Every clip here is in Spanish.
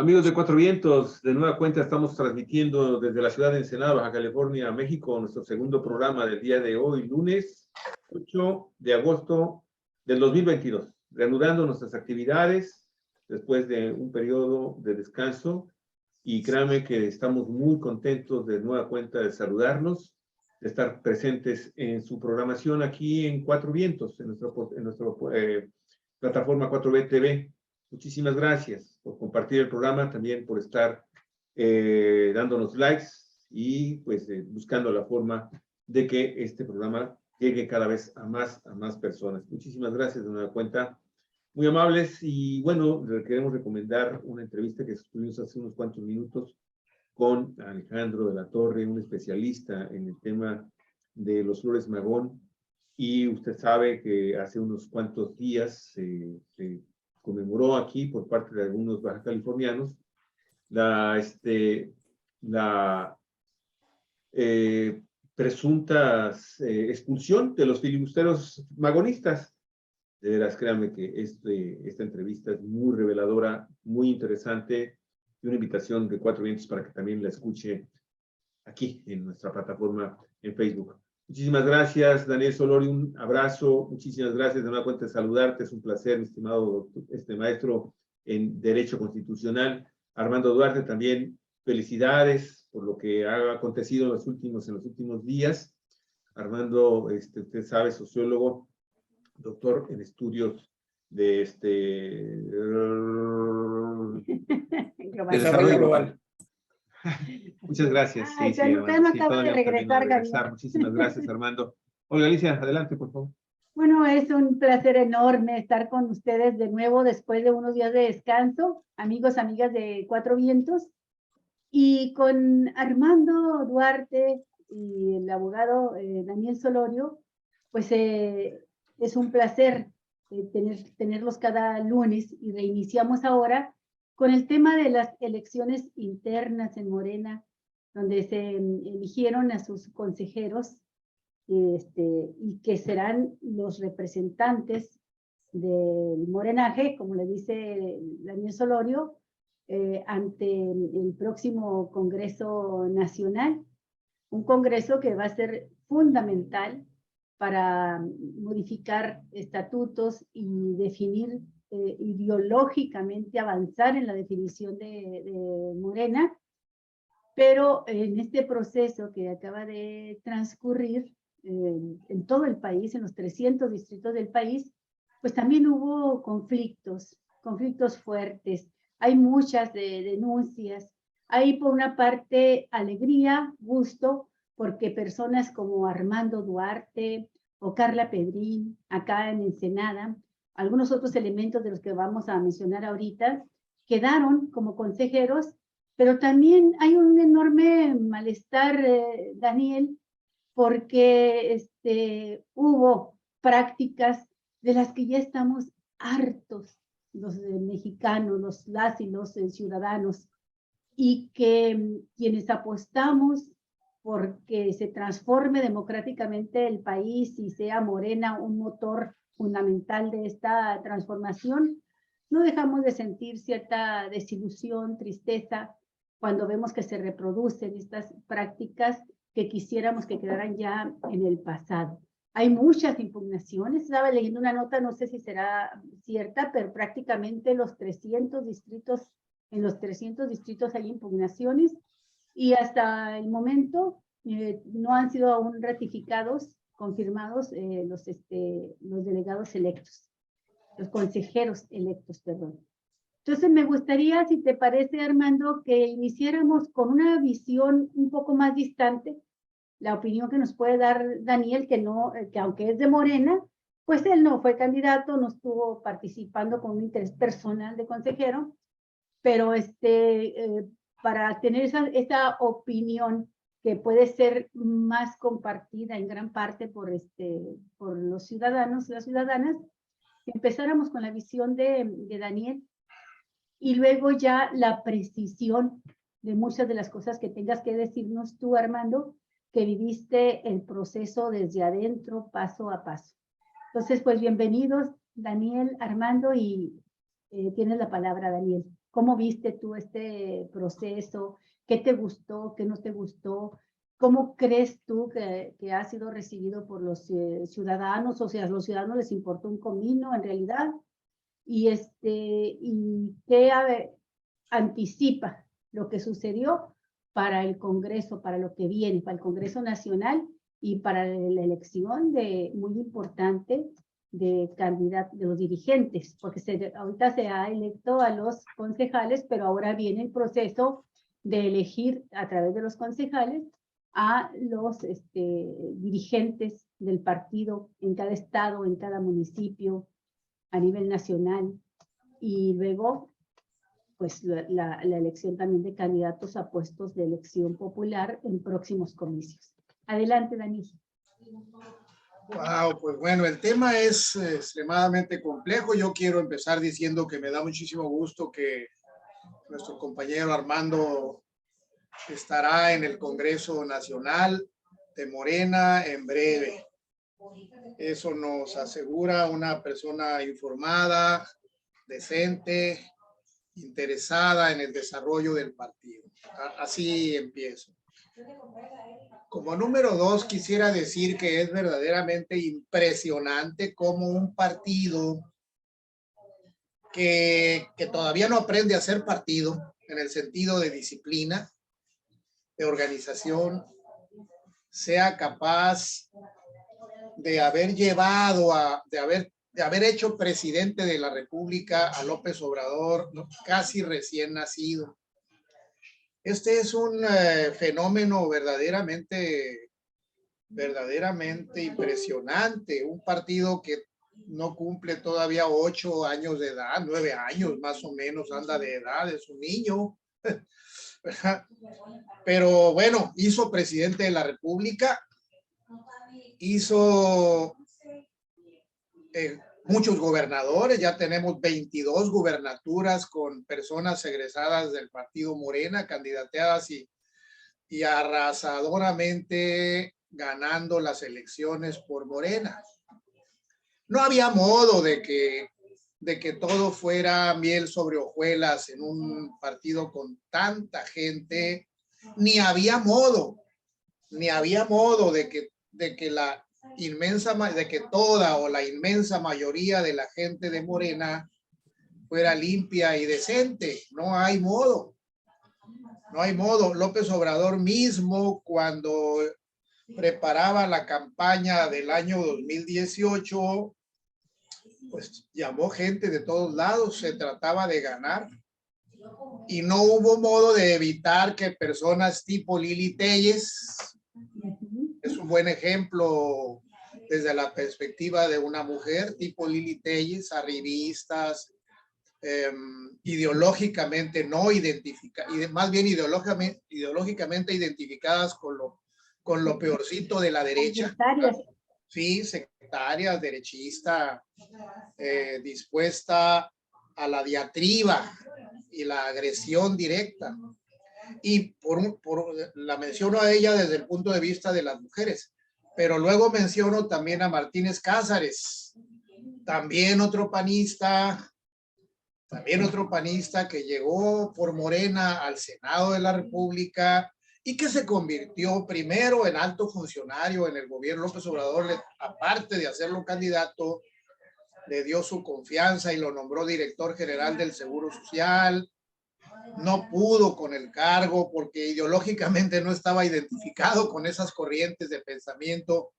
Amigos de Cuatro Vientos, de nueva cuenta estamos transmitiendo desde la ciudad de Ensenada, Baja California, México, nuestro segundo programa del día de hoy, lunes 8 de agosto del 2022, reanudando nuestras actividades después de un periodo de descanso, y créanme que estamos muy contentos de nueva cuenta de saludarlos, de estar presentes en su programación aquí en Cuatro Vientos, en nuestra plataforma 4B TV. Muchísimas gracias por compartir el programa, también por estar dándonos likes y pues buscando la forma de que este programa llegue cada vez a más personas. Muchísimas gracias de nueva cuenta, muy amables. Y bueno, le queremos recomendar una entrevista que tuvimos hace unos cuantos minutos con Alejandro de la Torre, un especialista en el tema de los flores magón. Y usted sabe que hace unos cuantos días se conmemoró aquí por parte de algunos baja californianos la presunta expulsión de los filibusteros magonistas. De veras, créanme que esta entrevista es muy reveladora, muy interesante, y una invitación de Cuatro Vientos para que también la escuche aquí en nuestra plataforma en Facebook. Muchísimas gracias, Daniel Solorio, un abrazo. Muchísimas gracias, de una cuenta de saludarte. Es un placer, mi estimado maestro en Derecho Constitucional. Armando Duarte, también felicidades por lo que ha acontecido en los últimos días. Armando, usted sabe, sociólogo, doctor en estudios de desarrollo global. Muchas gracias. Ay, Sí, usted no acaba de regresar. regresar. Muchísimas gracias, Armando. Olga Alicia, adelante, por favor. Bueno, es un placer enorme estar con ustedes de nuevo después de unos días de descanso, amigos, amigas de Cuatro Vientos, y con Armando Duarte y el abogado Daniel Solorio, pues es un placer tenerlos cada lunes, y reiniciamos ahora con el tema de las elecciones internas en Morena, donde se eligieron a sus consejeros y que serán los representantes del morenaje, como le dice Daniel Solorio, ante el próximo Congreso Nacional, un congreso que va a ser fundamental para modificar estatutos y definir ideológicamente, avanzar en la definición de Morena. Pero en este proceso que acaba de transcurrir en todo el país, en los 300 distritos del país, pues también hubo conflictos fuertes. Hay muchas denuncias. Hay por una parte alegría, gusto, porque personas como Armando Duarte o Carla Pedrín, acá en Ensenada, algunos otros elementos de los que vamos a mencionar ahorita, quedaron como consejeros. Pero también hay un enorme malestar, Daniel, porque hubo prácticas de las que ya estamos hartos, los mexicanos, las y los ciudadanos, y que quienes apostamos porque se transforme democráticamente el país y sea Morena un motor fundamental de esta transformación, no dejamos de sentir cierta desilusión, tristeza, cuando vemos que se reproducen estas prácticas que quisiéramos que quedaran ya en el pasado. Hay muchas impugnaciones. Estaba leyendo una nota, no sé si será cierta, pero prácticamente en los 300 distritos hay impugnaciones, y hasta el momento no han sido aún ratificados, confirmados los delegados electos, los consejeros electos, perdón. Entonces me gustaría, si te parece, Armando, que iniciáramos con una visión un poco más distante, la opinión que nos puede dar Daniel, que aunque es de Morena, pues él no fue candidato, no estuvo participando con un interés personal de consejero, pero para tener esa opinión que puede ser más compartida en gran parte por los ciudadanos y las ciudadanas, empezáramos con la visión de Daniel, y luego ya la precisión de muchas de las cosas que tengas que decirnos tú, Armando, que viviste el proceso desde adentro, paso a paso. Entonces, pues bienvenidos, Daniel, Armando, y tienes la palabra, Daniel. ¿Cómo viste tú este proceso? ¿Qué te gustó? ¿Qué no te gustó? ¿Cómo crees tú que ha sido recibido por los ciudadanos? O sea, ¿a los ciudadanos les importó un comino en realidad? ¿Y qué anticipa lo que sucedió para el Congreso, para lo que viene, para el Congreso Nacional y para la elección muy importante de candidatos, de los dirigentes, porque ahorita se ha electo a los concejales, pero ahora viene el proceso de elegir a través de los concejales a los dirigentes del partido en cada estado, en cada municipio, a nivel nacional, y luego pues la elección también de candidatos a puestos de elección popular en próximos comicios. Adelante, Dani. Wow, pues bueno, el tema es extremadamente complejo. Yo quiero empezar diciendo que me da muchísimo gusto que nuestro compañero Armando estará en el Congreso Nacional de Morena en breve. Eso nos asegura una persona informada, decente, interesada en el desarrollo del partido. Así empiezo. Como número 2, quisiera decir que es verdaderamente impresionante cómo un partido que todavía no aprende a ser partido en el sentido de disciplina, de organización, sea capaz de haber llevado de haber hecho presidente de la República a López Obrador, casi recién nacido. Este es un fenómeno verdaderamente impresionante. Un partido que no cumple todavía 8 años de edad, 9 años más o menos anda de edad, es un niño. Pero bueno, hizo presidente de la República, hizo muchos gobernadores, ya tenemos 22 gubernaturas con personas egresadas del partido Morena, candidateadas y arrasadoramente ganando las elecciones por Morena. No había modo de que todo fuera miel sobre hojuelas en un partido con tanta gente, ni había modo de que toda o la inmensa mayoría de la gente de Morena fuera limpia y decente. No hay modo. López Obrador mismo, cuando preparaba la campaña del año 2018, pues llamó gente de todos lados, se trataba de ganar. Y no hubo modo de evitar que personas tipo Lili Téllez, es un buen ejemplo desde la perspectiva de una mujer tipo Lili Téllez, arribistas, ideológicamente no identificadas, más bien ideológicamente identificadas con lo peorcito de la derecha. Sí, sectaria, derechista, dispuesta a la diatriba y la agresión directa. Y la menciono a ella desde el punto de vista de las mujeres, pero luego menciono también a Martínez Cázares, también otro panista que llegó por Morena al Senado de la República y que se convirtió primero en alto funcionario en el gobierno López Obrador. Aparte de hacerlo candidato, le dio su confianza y lo nombró director general del Seguro Social. No pudo con el cargo porque ideológicamente no estaba identificado con esas corrientes de pensamiento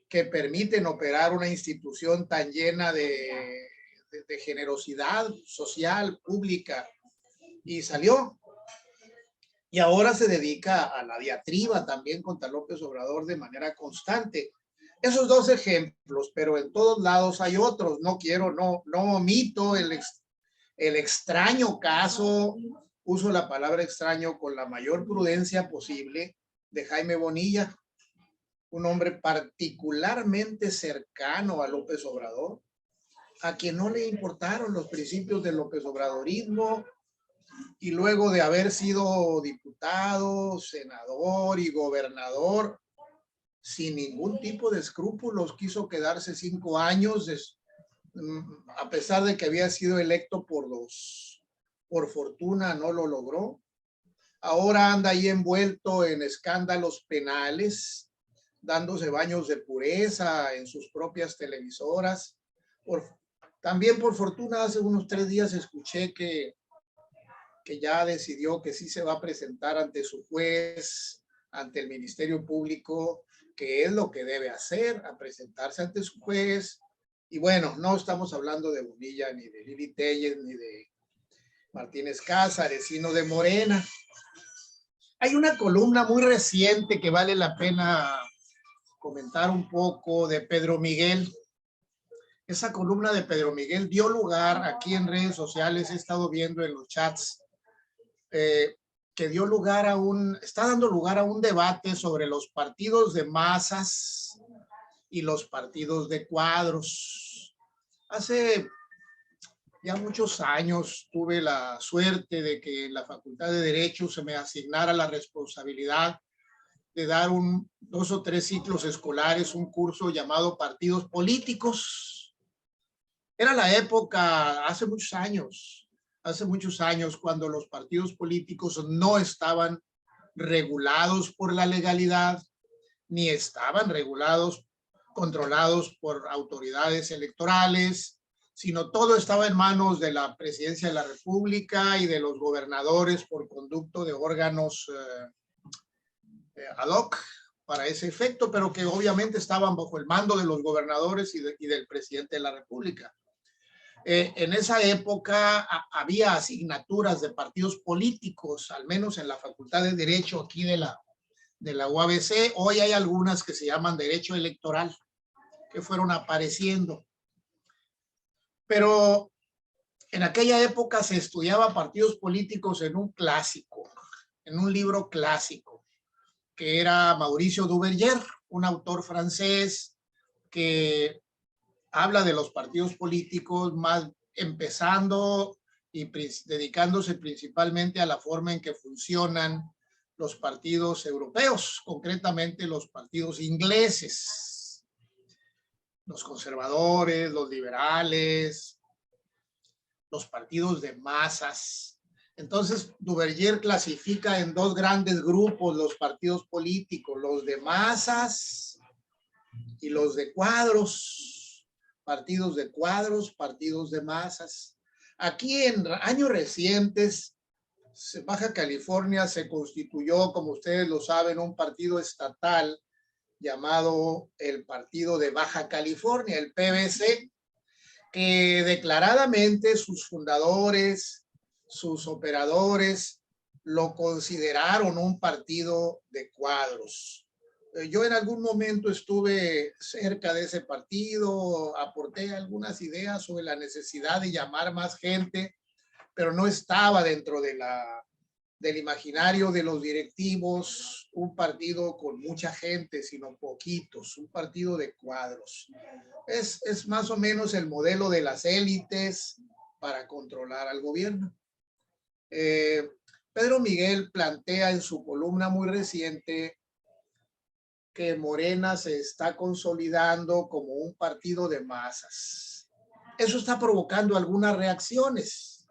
que permiten operar una institución tan llena de generosidad social, pública, y salió. Y ahora se dedica a la diatriba también contra López Obrador de manera constante. Esos 2 ejemplos, pero en todos lados hay otros. No omito el extraño caso, uso la palabra extraño con la mayor prudencia posible, de Jaime Bonilla, un hombre particularmente cercano a López Obrador, a quien no le importaron los principios del López Obradorismo, y luego de haber sido diputado, senador y gobernador, sin ningún tipo de escrúpulos, quiso quedarse 5 años, a pesar de que había sido electo por los Por fortuna no lo logró. Ahora anda ahí envuelto en escándalos penales, dándose baños de pureza en sus propias televisoras. También por fortuna hace unos 3 días escuché que ya decidió que sí se va a presentar ante su juez, ante el Ministerio Público, que es lo que debe hacer, a presentarse ante su juez. Y bueno, no estamos hablando de Bonilla, ni de Lili Telles, ni de Martínez Cázares, sino de Morena. Hay una columna muy reciente que vale la pena comentar un poco de Pedro Miguel. Esa columna de Pedro Miguel dio lugar aquí en redes sociales, he estado viendo en los chats, que dio lugar está dando lugar a un debate sobre los partidos de masas y los partidos de cuadros. Hace ya muchos años tuve la suerte de que en la Facultad de Derecho se me asignara la responsabilidad de dar 2 o 3 ciclos escolares, un curso llamado Partidos Políticos. Era la época, hace muchos años, cuando los partidos políticos no estaban regulados por la legalidad, ni estaban controlados por autoridades electorales, sino todo estaba en manos de la Presidencia de la República y de los gobernadores por conducto de órganos ad hoc para ese efecto, pero que obviamente estaban bajo el mando de los gobernadores y del presidente de la República. En esa época había asignaturas de partidos políticos, al menos en la Facultad de Derecho aquí de la UABC. Hoy hay algunas que se llaman Derecho Electoral, que fueron apareciendo. Pero en aquella época se estudiaba partidos políticos en un clásico, en un libro clásico, que era Mauricio Duverger, un autor francés que habla de los partidos políticos, más empezando y dedicándose principalmente a la forma en que funcionan los partidos europeos, concretamente los partidos ingleses, los conservadores, los liberales, los partidos de masas. Entonces, Duverger clasifica en 2 grandes grupos los partidos políticos, los de masas y los de cuadros. Partidos de cuadros, partidos de masas. Aquí en años recientes, Baja California se constituyó, como ustedes lo saben, un partido estatal llamado el Partido de Baja California, el PBC, que declaradamente sus fundadores, sus operadores, lo consideraron un partido de cuadros. Yo en algún momento estuve cerca de ese partido, aporté algunas ideas sobre la necesidad de llamar más gente, pero no estaba dentro del imaginario de los directivos un partido con mucha gente, sino poquitos, un partido de cuadros. Es más o menos el modelo de las élites para controlar al gobierno. Pedro Miguel plantea en su columna muy reciente que Morena se está consolidando como un partido de masas. Eso está provocando algunas reacciones.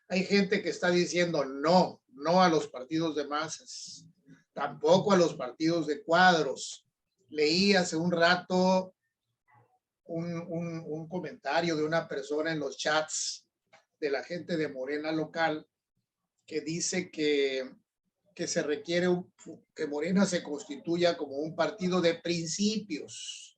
Hay gente que está diciendo no a los partidos de masas, tampoco a los partidos de cuadros. Leí hace un rato un comentario de una persona en los chats de la gente de Morena local que dice que se requiere que Morena se constituya como un partido de principios,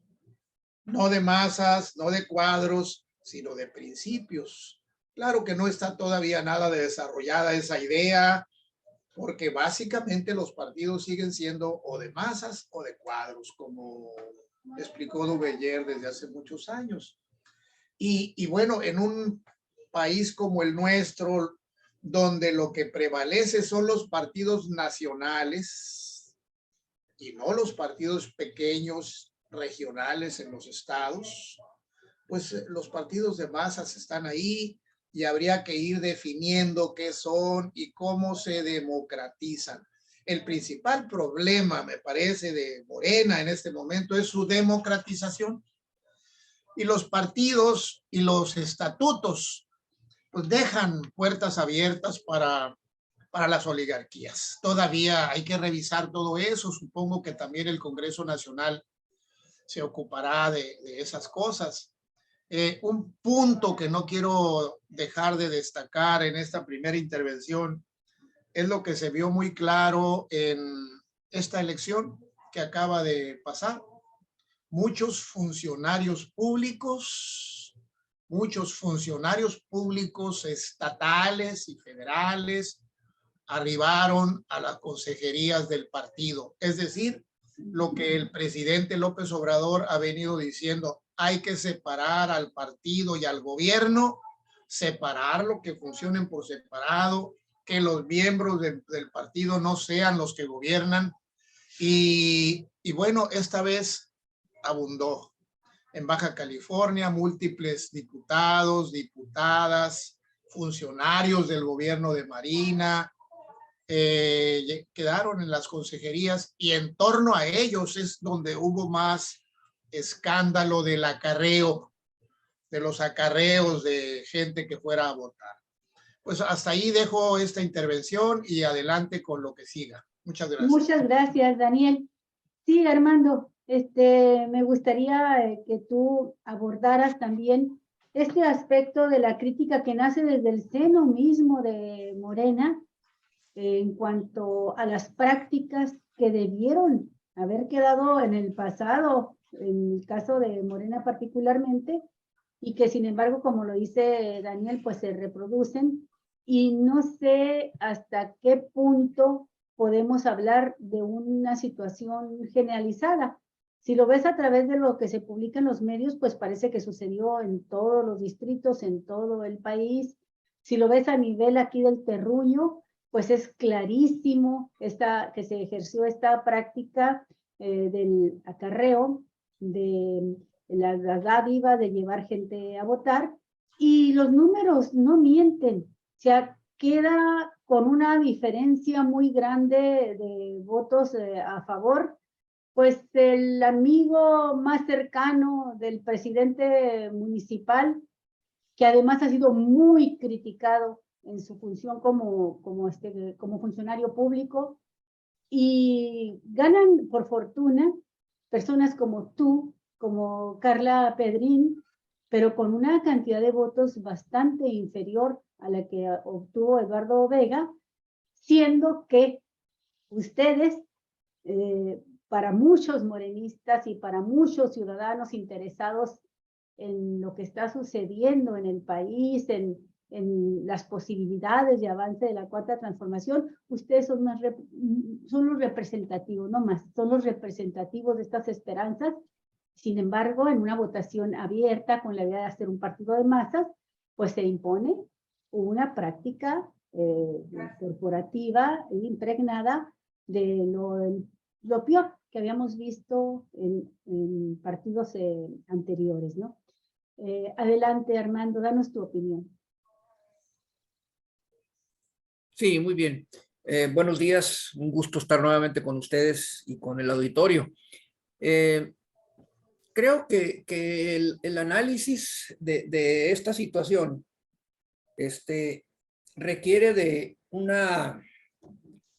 no de masas, no de cuadros, sino de principios. Claro que no está todavía nada de desarrollada esa idea, porque básicamente los partidos siguen siendo o de masas o de cuadros, como explicó Duverger desde hace muchos años. Y bueno, en un país como el nuestro, donde lo que prevalece son los partidos nacionales y no los partidos pequeños regionales en los estados, pues los partidos de masas están ahí y habría que ir definiendo qué son y cómo se democratizan. El principal problema, me parece, de Morena en este momento es su democratización. Y los partidos y los estatutos pues dejan puertas abiertas para las oligarquías. Todavía hay que revisar todo eso. Supongo que también el Congreso Nacional se ocupará de esas cosas. Un punto que no quiero dejar de destacar en esta primera intervención es lo que se vio muy claro en esta elección que acaba de pasar. Muchos funcionarios públicos estatales y federales arribaron a las consejerías del partido. Es decir, lo que el presidente López Obrador ha venido diciendo, hay que separar al partido y al gobierno, separarlo, que funcionen por separado, que los miembros del partido no sean los que gobiernan. Y bueno, esta vez abundó. En Baja California, múltiples diputados, diputadas, funcionarios del gobierno de Marina, quedaron en las consejerías y en torno a ellos es donde hubo más escándalo del acarreo, de los acarreos de gente que fuera a votar. Pues hasta ahí dejo esta intervención y adelante con lo que siga. Muchas gracias. Muchas gracias, Daniel. Sí, Armando, me gustaría que tú abordaras también este aspecto de la crítica que nace desde el seno mismo de Morena, en cuanto a las prácticas que debieron haber quedado en el pasado, en el caso de Morena particularmente, y que sin embargo, como lo dice Daniel, pues se reproducen, y no sé hasta qué punto podemos hablar de una situación generalizada. Si lo ves a través de lo que se publica en los medios, pues parece que sucedió en todos los distritos, en todo el país. Si lo ves a nivel aquí del terruño, pues es clarísimo que se ejerció esta práctica del acarreo, de la dádiva de llevar gente a votar, y los números no mienten. O sea, queda con una diferencia muy grande de votos a favor, pues el amigo más cercano del presidente municipal, que además ha sido muy criticado en su función como funcionario público, y ganan por fortuna personas como tú, como Carla Pedrín, pero con una cantidad de votos bastante inferior a la que obtuvo Eduardo Vega, siendo que ustedes, para muchos morenistas y para muchos ciudadanos interesados en lo que está sucediendo en el país, en las posibilidades de avance de la cuarta transformación, ustedes son los representativos, no más, son los representativos de estas esperanzas. Sin embargo, en una votación abierta con la idea de hacer un partido de masas, pues se impone una práctica corporativa impregnada de lo peor que habíamos visto en partidos anteriores, ¿no? Adelante, Armando, danos tu opinión. Sí, muy bien. Buenos días, un gusto estar nuevamente con ustedes y con el auditorio. Creo que el análisis de esta situación requiere de una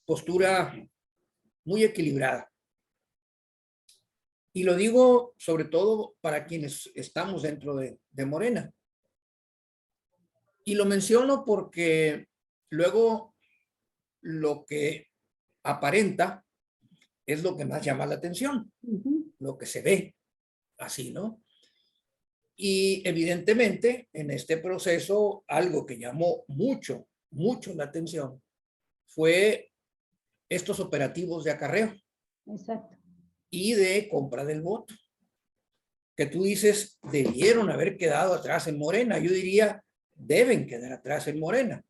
postura muy equilibrada. Y lo digo sobre todo para quienes estamos dentro de Morena. Y lo menciono porque luego lo que aparenta es lo que más llama la atención, lo que se ve así, ¿no? Y evidentemente en este proceso algo que llamó mucho la atención fue estos operativos de acarreo. Exacto. Y de compra del voto, que tú dices debieron haber quedado atrás en Morena. Yo diría deben quedar atrás en Morena.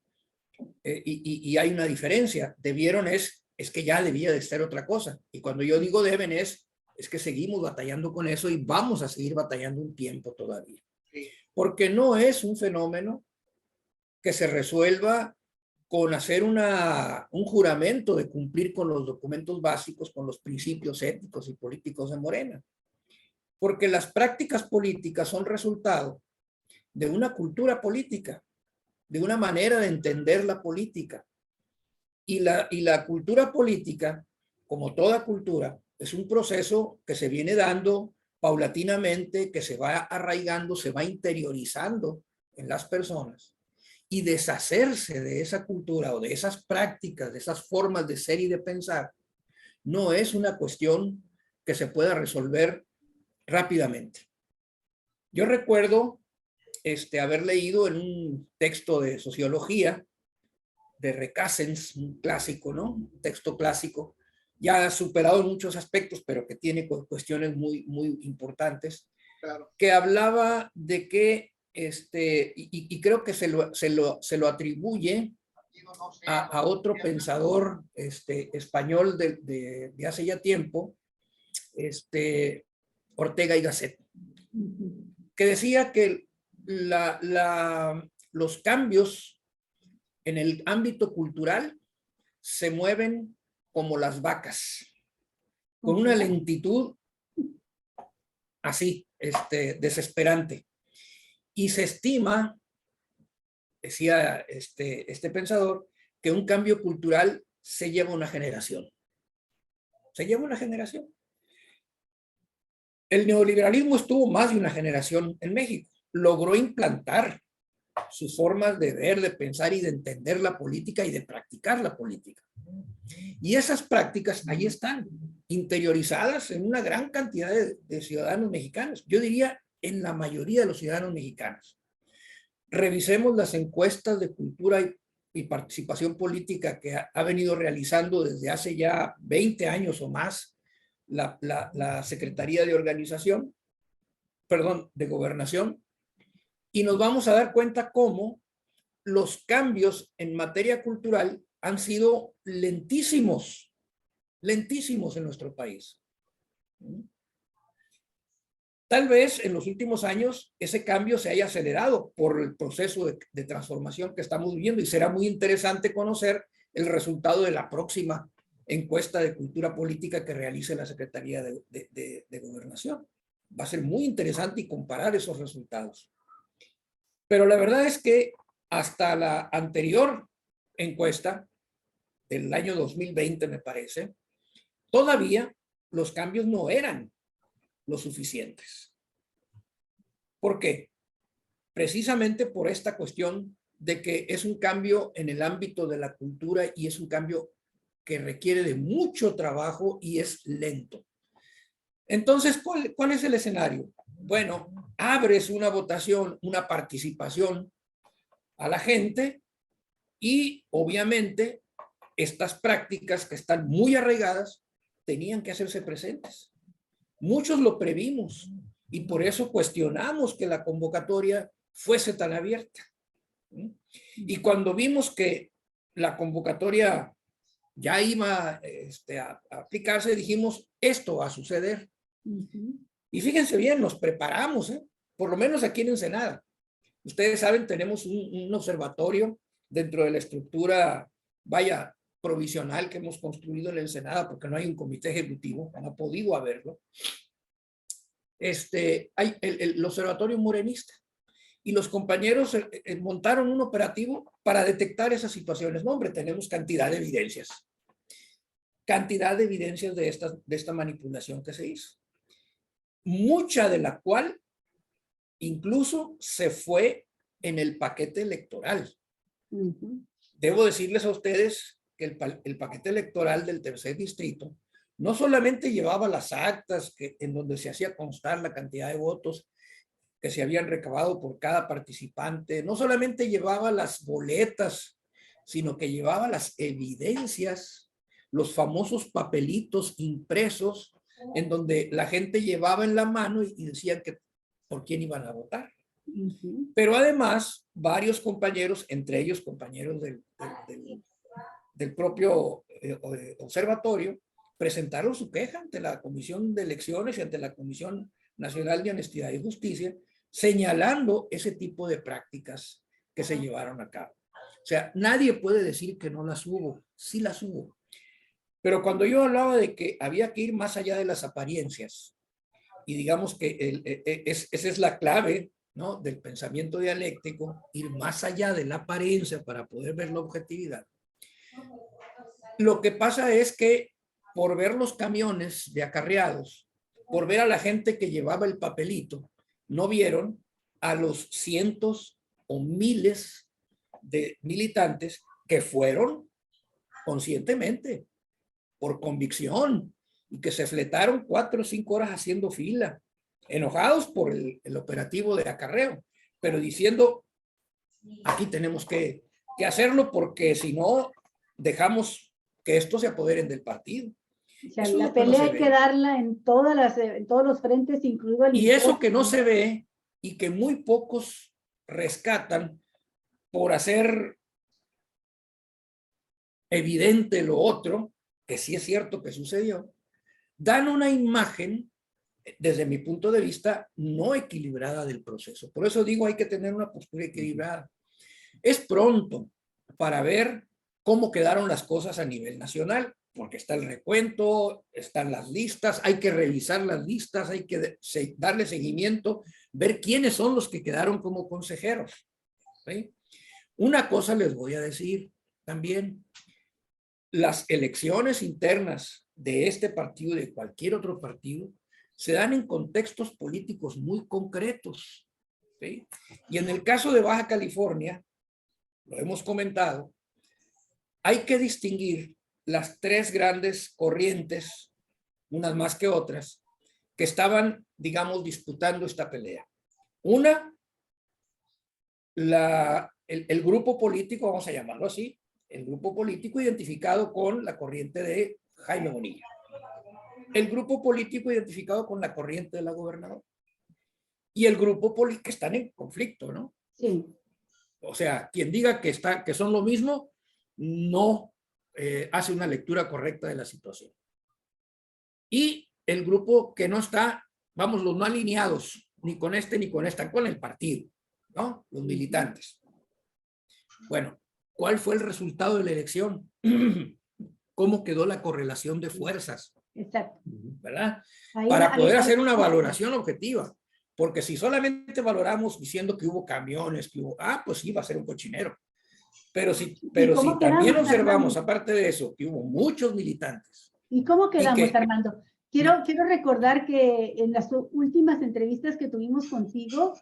Y hay una diferencia. Debieron es que ya debía de ser otra cosa. Y cuando yo digo deben es que seguimos batallando con eso y vamos a seguir batallando un tiempo todavía. Porque no es un fenómeno que se resuelva con hacer un juramento de cumplir con los documentos básicos, con los principios éticos y políticos de Morena. Porque las prácticas políticas son resultado de una cultura política de una manera de entender la política. Y la cultura política, como toda cultura, es un proceso que se viene dando paulatinamente, que se va arraigando, se va interiorizando en las personas. Y deshacerse de esa cultura o de esas prácticas, de esas formas de ser y de pensar, no es una cuestión que se pueda resolver rápidamente. Yo recuerdo haber leído en un texto de sociología de Recasens, un clásico, ¿no? Un texto clásico, ya superado en muchos aspectos, pero que tiene cuestiones muy, muy importantes, Claro. que hablaba de que, y creo que se lo atribuye a otro pensador español de hace ya tiempo, Ortega y Gasset, que decía que los cambios en el ámbito cultural se mueven como las vacas, con una lentitud así, desesperante. Y se estima, decía este pensador, que un cambio cultural se lleva una generación. Se lleva una generación. El neoliberalismo estuvo más de una generación en México. Logró implantar sus formas de ver, de pensar y de entender la política y de practicar la política. Y esas prácticas ahí están, interiorizadas en una gran cantidad de ciudadanos mexicanos. Yo diría en la mayoría de los ciudadanos mexicanos. Revisemos las encuestas de cultura y participación política que ha venido realizando desde hace ya 20 años o más la Secretaría de Organización, perdón, de Gobernación, y nos vamos a dar cuenta cómo los cambios en materia cultural han sido lentísimos, lentísimos en nuestro país. Tal vez en los últimos años ese cambio se haya acelerado por el proceso de transformación que estamos viviendo y será muy interesante conocer el resultado de la próxima encuesta de cultura política que realice la Secretaría de Gobernación. Va a ser muy interesante y comparar esos resultados. Pero la verdad es que hasta la anterior encuesta del año 2020, me parece, todavía los cambios no eran lo suficientes. ¿Por qué? Precisamente por esta cuestión de que es un cambio en el ámbito de la cultura y es un cambio que requiere de mucho trabajo y es lento. Entonces, ¿cuál es el escenario? Bueno, abres una votación, una participación a la gente y obviamente estas prácticas que están muy arraigadas tenían que hacerse presentes. Muchos lo previmos y por eso cuestionamos que la convocatoria fuese tan abierta. Y cuando vimos que la convocatoria ya iba a aplicarse, dijimos, esto va a suceder. Y fíjense bien, nos preparamos, por lo menos aquí en Ensenada. Ustedes saben, tenemos un observatorio dentro de la estructura, vaya, provisional que hemos construido en Ensenada, porque no hay un comité ejecutivo, no ha podido haberlo. Hay el observatorio morenista. Y los compañeros montaron un operativo para detectar esas situaciones. No, hombre, tenemos cantidad de evidencias. Cantidad de evidencias de esta manipulación que se hizo. Mucha de la cual incluso se fue en el paquete electoral. Debo decirles a ustedes que el paquete electoral del tercer distrito no solamente llevaba las actas en donde se hacía constar la cantidad de votos que se habían recabado por cada participante, no solamente llevaba las boletas, sino que llevaba las evidencias, los famosos papelitos impresos en donde la gente llevaba en la mano y decían que por quién iban a votar. Pero además, varios compañeros, entre ellos compañeros del propio observatorio, presentaron su queja ante la Comisión de Elecciones y ante la Comisión Nacional de Honestidad y Justicia, señalando ese tipo de prácticas que se llevaron a cabo. O sea, nadie puede decir que no las hubo, sí las hubo. Pero cuando yo hablaba de que había que ir más allá de las apariencias, y digamos que esa es la clave, ¿no?, del pensamiento dialéctico, ir más allá de la apariencia para poder ver la objetividad. Lo que pasa es que por ver los camiones de acarreados, por ver a la gente que llevaba el papelito, no vieron a los cientos o miles de militantes que fueron conscientemente, por convicción, y que se fletaron 4 o 5 horas haciendo fila, enojados por el operativo de acarreo, pero diciendo, aquí tenemos que hacerlo porque si no, dejamos que estos se apoderen del partido. O sea, Eso es la lo que no pelea se hay que ve. darla en todos los frentes, incluido el Y eso impuesto. que no se ve y que muy pocos rescatan por hacer evidente lo otro, que sí es cierto que sucedió, dan una imagen, desde mi punto de vista, no equilibrada del proceso. Por eso digo, hay que tener una postura equilibrada. Es pronto para ver cómo quedaron las cosas a nivel nacional, porque está el recuento, están las listas, hay que revisar las listas, hay que darle seguimiento, ver quiénes son los que quedaron como consejeros. ¿Sí? Una cosa les voy a decir también, las elecciones internas de este partido y de cualquier otro partido se dan en contextos políticos muy concretos. ¿Sí? Y en el caso de Baja California, lo hemos comentado, hay que distinguir las 3 grandes corrientes, unas más que otras, que estaban, digamos, disputando esta pelea. Una, el grupo político, vamos a llamarlo así, el grupo político identificado con la corriente de Jaime Bonilla. El grupo político identificado con la corriente de la gobernadora. Y el grupo político que están en conflicto, ¿no? Sí. O sea, quien diga que son lo mismo, no hace una lectura correcta de la situación. Y el grupo que no está, vamos, los no alineados, ni con este ni con esta, con el partido, ¿no? Los militantes. Bueno, ¿cuál fue el resultado de la elección? ¿Cómo quedó la correlación de fuerzas? Exacto. ¿Verdad? Ahí Para poder hacer una valoración objetiva. Porque si solamente valoramos diciendo que hubo camiones, que hubo, pues sí, va a ser un cochinero. Pero si también observamos, aparte de eso, que hubo muchos militantes. ¿Y cómo quedamos, Armando? Quiero recordar que en las últimas entrevistas que tuvimos contigo,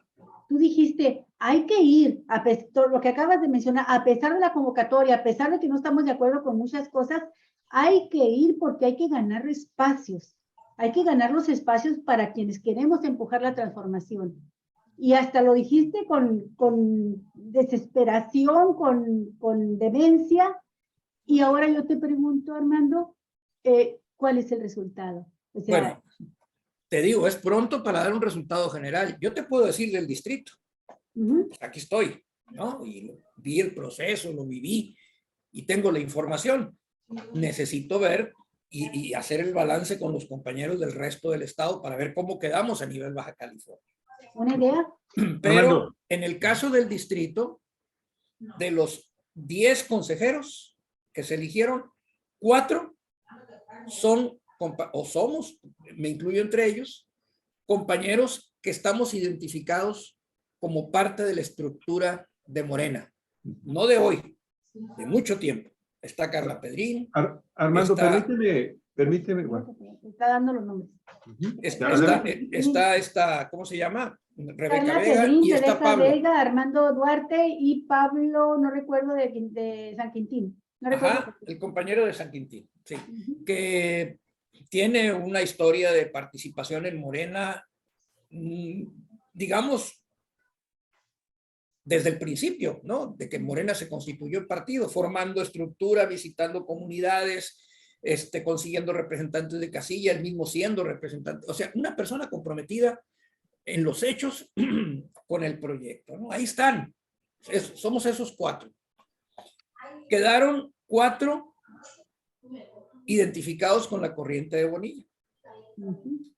tú dijiste, hay que ir, a lo que acabas de mencionar, a pesar de la convocatoria, a pesar de que no estamos de acuerdo con muchas cosas, hay que ir porque hay que ganar espacios. Hay que ganar los espacios para quienes queremos empujar la transformación. Y hasta lo dijiste con desesperación, con demencia. Y ahora yo te pregunto, Armando, ¿cuál es el resultado? O sea, bueno, te digo, es pronto para dar un resultado general. Yo te puedo decir del distrito. Aquí estoy, ¿no? Y vi el proceso, lo viví y tengo la información. Necesito ver y hacer el balance con los compañeros del resto del estado para ver cómo quedamos a nivel Baja California. ¿Una idea? Pero Armando, en el caso del distrito, de los 10 consejeros que se eligieron, 4 son o somos, me incluyo entre ellos, compañeros que estamos identificados como parte de la estructura de Morena, no de hoy, de mucho tiempo. Está Carla Pedrín. Armando, permíteme. Bueno. Está dando los nombres. Está esta, ¿cómo se llama? Rebeca Carla Vega Pedrín, y está Rebeca Pablo. Vega, Armando Duarte y Pablo, no recuerdo, de San Quintín. No Ajá, el compañero de San Quintín, sí. Que tiene una historia de participación en Morena, digamos, desde el principio, ¿no? De que Morena se constituyó el partido, formando estructura, visitando comunidades, consiguiendo representantes de casilla, él mismo siendo representante. O sea, una persona comprometida en los hechos con el proyecto, ¿no? Ahí están. Somos esos 4. Quedaron 4 identificados con la corriente de Bonilla.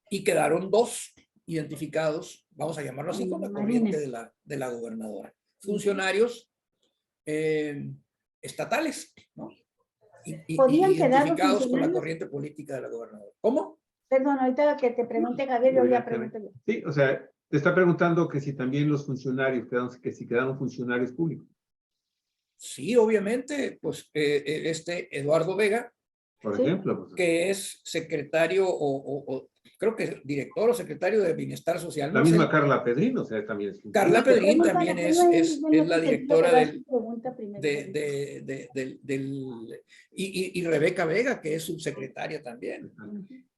Y quedaron 2 identificados, vamos a llamarlo así, con la corriente de la gobernadora. Funcionarios estatales, ¿no? Y identificados con la corriente política de la gobernadora. ¿Cómo? Perdón, ahorita que te pregunte, Javier, yo ya pregunto yo. Sí, o sea, Te está preguntando que si también los funcionarios, que si quedaron funcionarios públicos. Sí, obviamente, pues Eduardo Vega, Por Sí. ejemplo. Pues, que es secretario o creo que director o secretario de Bienestar Social. la No sé. misma Carla Pedrín, o sea, también es Carla funcionaria. Pedrín también es la directora y Rebeca Vega, que es subsecretaria también.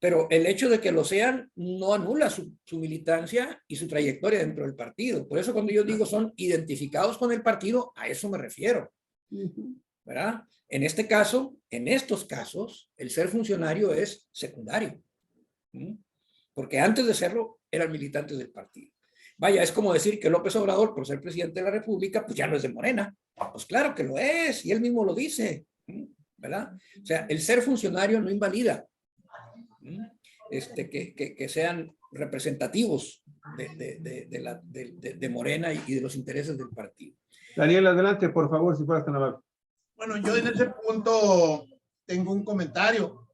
Pero el hecho de que lo sean no anula su militancia y su trayectoria dentro del partido. Por eso cuando yo digo son identificados con el partido, a eso me refiero. ¿Verdad? En este caso, en estos casos, el ser funcionario es secundario. Porque antes de serlo, eran militantes del partido. Vaya, es como decir que López Obrador, por ser presidente de la República, pues ya no es de Morena. Pues claro que lo es, y él mismo lo dice, ¿verdad? O sea, el ser funcionario no invalida que sean representativos de Morena y de los intereses del partido. Daniel, adelante, por favor, si fueras tan amable. Bueno, yo en ese punto tengo un comentario.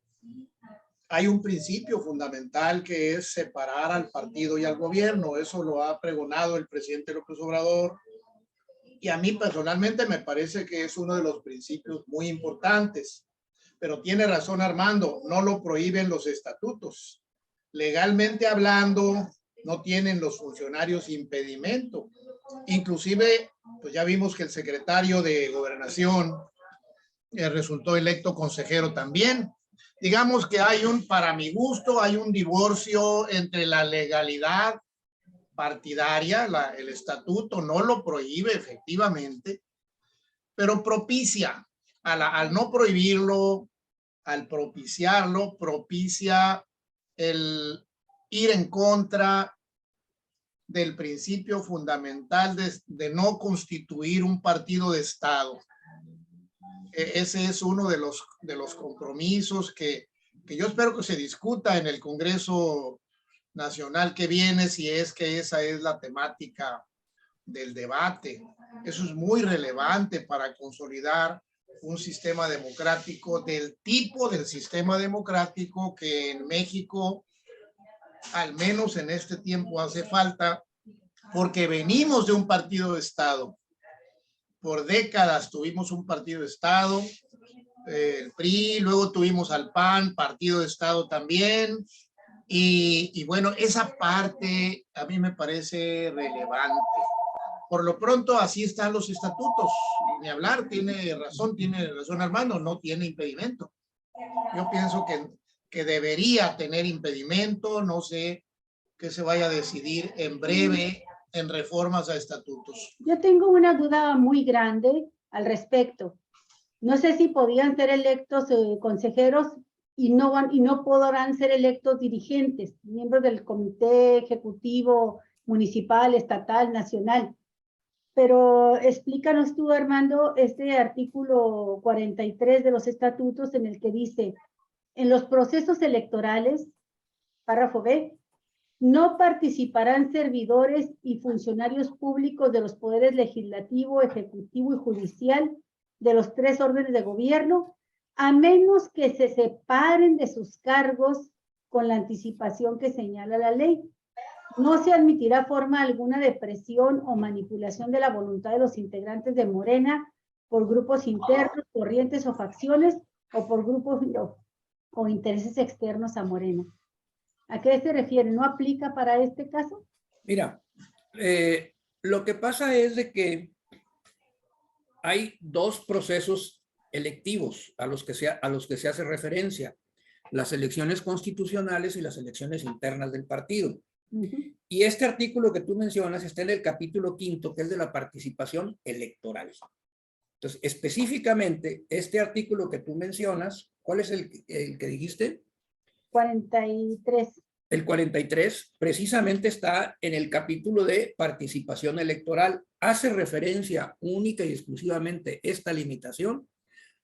Hay un principio fundamental que es separar al partido y al gobierno. Eso lo ha pregonado el presidente López Obrador. Y a mí personalmente me parece que es uno de los principios muy importantes. Pero tiene razón Armando, no lo prohíben los estatutos. Legalmente hablando, no tienen los funcionarios impedimento. Inclusive, pues ya vimos que el secretario de Gobernación resultó electo consejero también. Digamos que para mi gusto, hay un divorcio entre la legalidad partidaria, el estatuto no lo prohíbe efectivamente, pero propicia, al no prohibirlo, al propiciarlo, propicia el ir en contra del principio fundamental de no constituir un partido de Estado. Ese es uno de los compromisos que yo espero que se discuta en el Congreso Nacional que viene, si es que esa es la temática del debate. Eso es muy relevante para consolidar un sistema democrático del tipo del sistema democrático que en México, al menos en este tiempo, hace falta, porque venimos de un partido de Estado. Por décadas tuvimos un partido de Estado, el PRI, luego tuvimos al PAN, partido de Estado también, y bueno, esa parte a mí me parece relevante. Por lo pronto, así están los estatutos, ni hablar, tiene razón Armando, no tiene impedimento. Yo pienso que debería tener impedimento, no sé qué se vaya a decidir en breve en reformas a estatutos. Yo tengo una duda muy grande al respecto. No sé si podían ser electos consejeros y no podrán ser electos dirigentes, miembros del comité ejecutivo municipal, estatal, nacional. Pero explícanos tú, Armando, este artículo 43 de los estatutos en el que dice, en los procesos electorales, párrafo B, no participarán servidores y funcionarios públicos de los poderes legislativo, ejecutivo y judicial de los 3 órdenes de gobierno, a menos que se separen de sus cargos con la anticipación que señala la ley. No se admitirá forma alguna de presión o manipulación de la voluntad de los integrantes de Morena por grupos internos, corrientes o facciones o por grupos o intereses externos a Morena. ¿A qué se refiere? ¿No aplica para este caso? Mira, lo que pasa es de que hay 2 procesos electivos a los que se hace referencia: las elecciones constitucionales y las elecciones internas del partido. Y este artículo que tú mencionas está en el capítulo 5, que es de la participación electoral. Entonces, específicamente, este artículo que tú mencionas, ¿cuál es el que dijiste? 43. El 43 precisamente está en el capítulo de participación electoral. Hace referencia única y exclusivamente esta limitación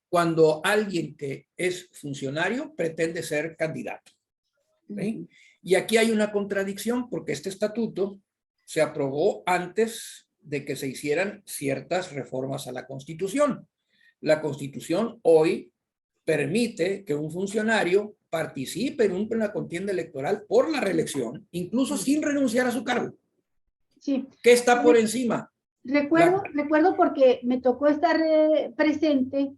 cuando alguien que es funcionario pretende ser candidato. ¿Sí? Y aquí hay una contradicción porque este estatuto se aprobó antes de que se hicieran ciertas reformas a la Constitución. La Constitución hoy permite que un funcionario participe en una contienda electoral por la reelección, incluso sin renunciar a su cargo. Sí. ¿Qué está por encima? Recuerdo porque me tocó estar presente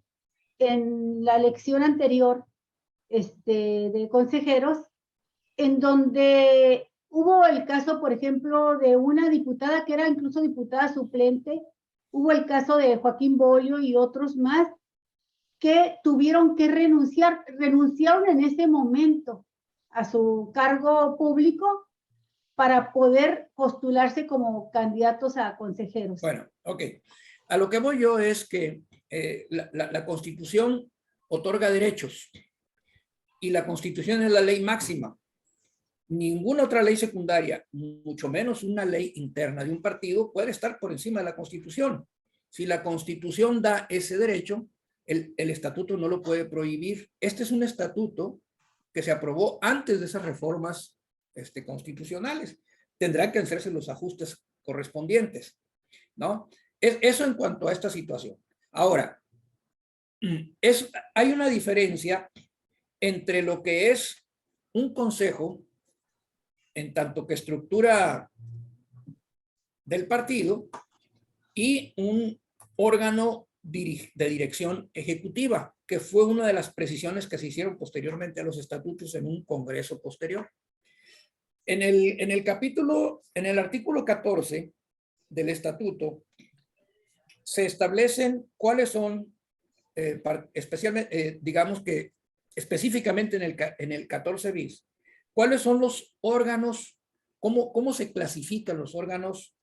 en la elección anterior de consejeros, en donde hubo el caso, por ejemplo, de una diputada que era incluso diputada suplente, hubo el caso de Joaquín Bolio y otros más que tuvieron que renunciaron en ese momento a su cargo público para poder postularse como candidatos a consejeros. Bueno, ok. A lo que voy yo es que la Constitución otorga derechos y la Constitución es la ley máxima. Ninguna otra ley secundaria, mucho menos una ley interna de un partido, puede estar por encima de la Constitución. Si la Constitución da ese derecho, el estatuto no lo puede prohibir. Este es un estatuto que se aprobó antes de esas reformas constitucionales. Tendrán que hacerse los ajustes correspondientes, ¿no? Eso en cuanto a esta situación. Ahora, hay una diferencia entre lo que es un consejo, en tanto que estructura del partido, y un órgano de dirección ejecutiva, que fue una de las precisiones que se hicieron posteriormente a los estatutos en un congreso posterior. En el artículo 14 del estatuto se establecen cuáles son, especialmente, digamos que específicamente en el 14 bis, cuáles son los órganos, cómo se clasifican los órganos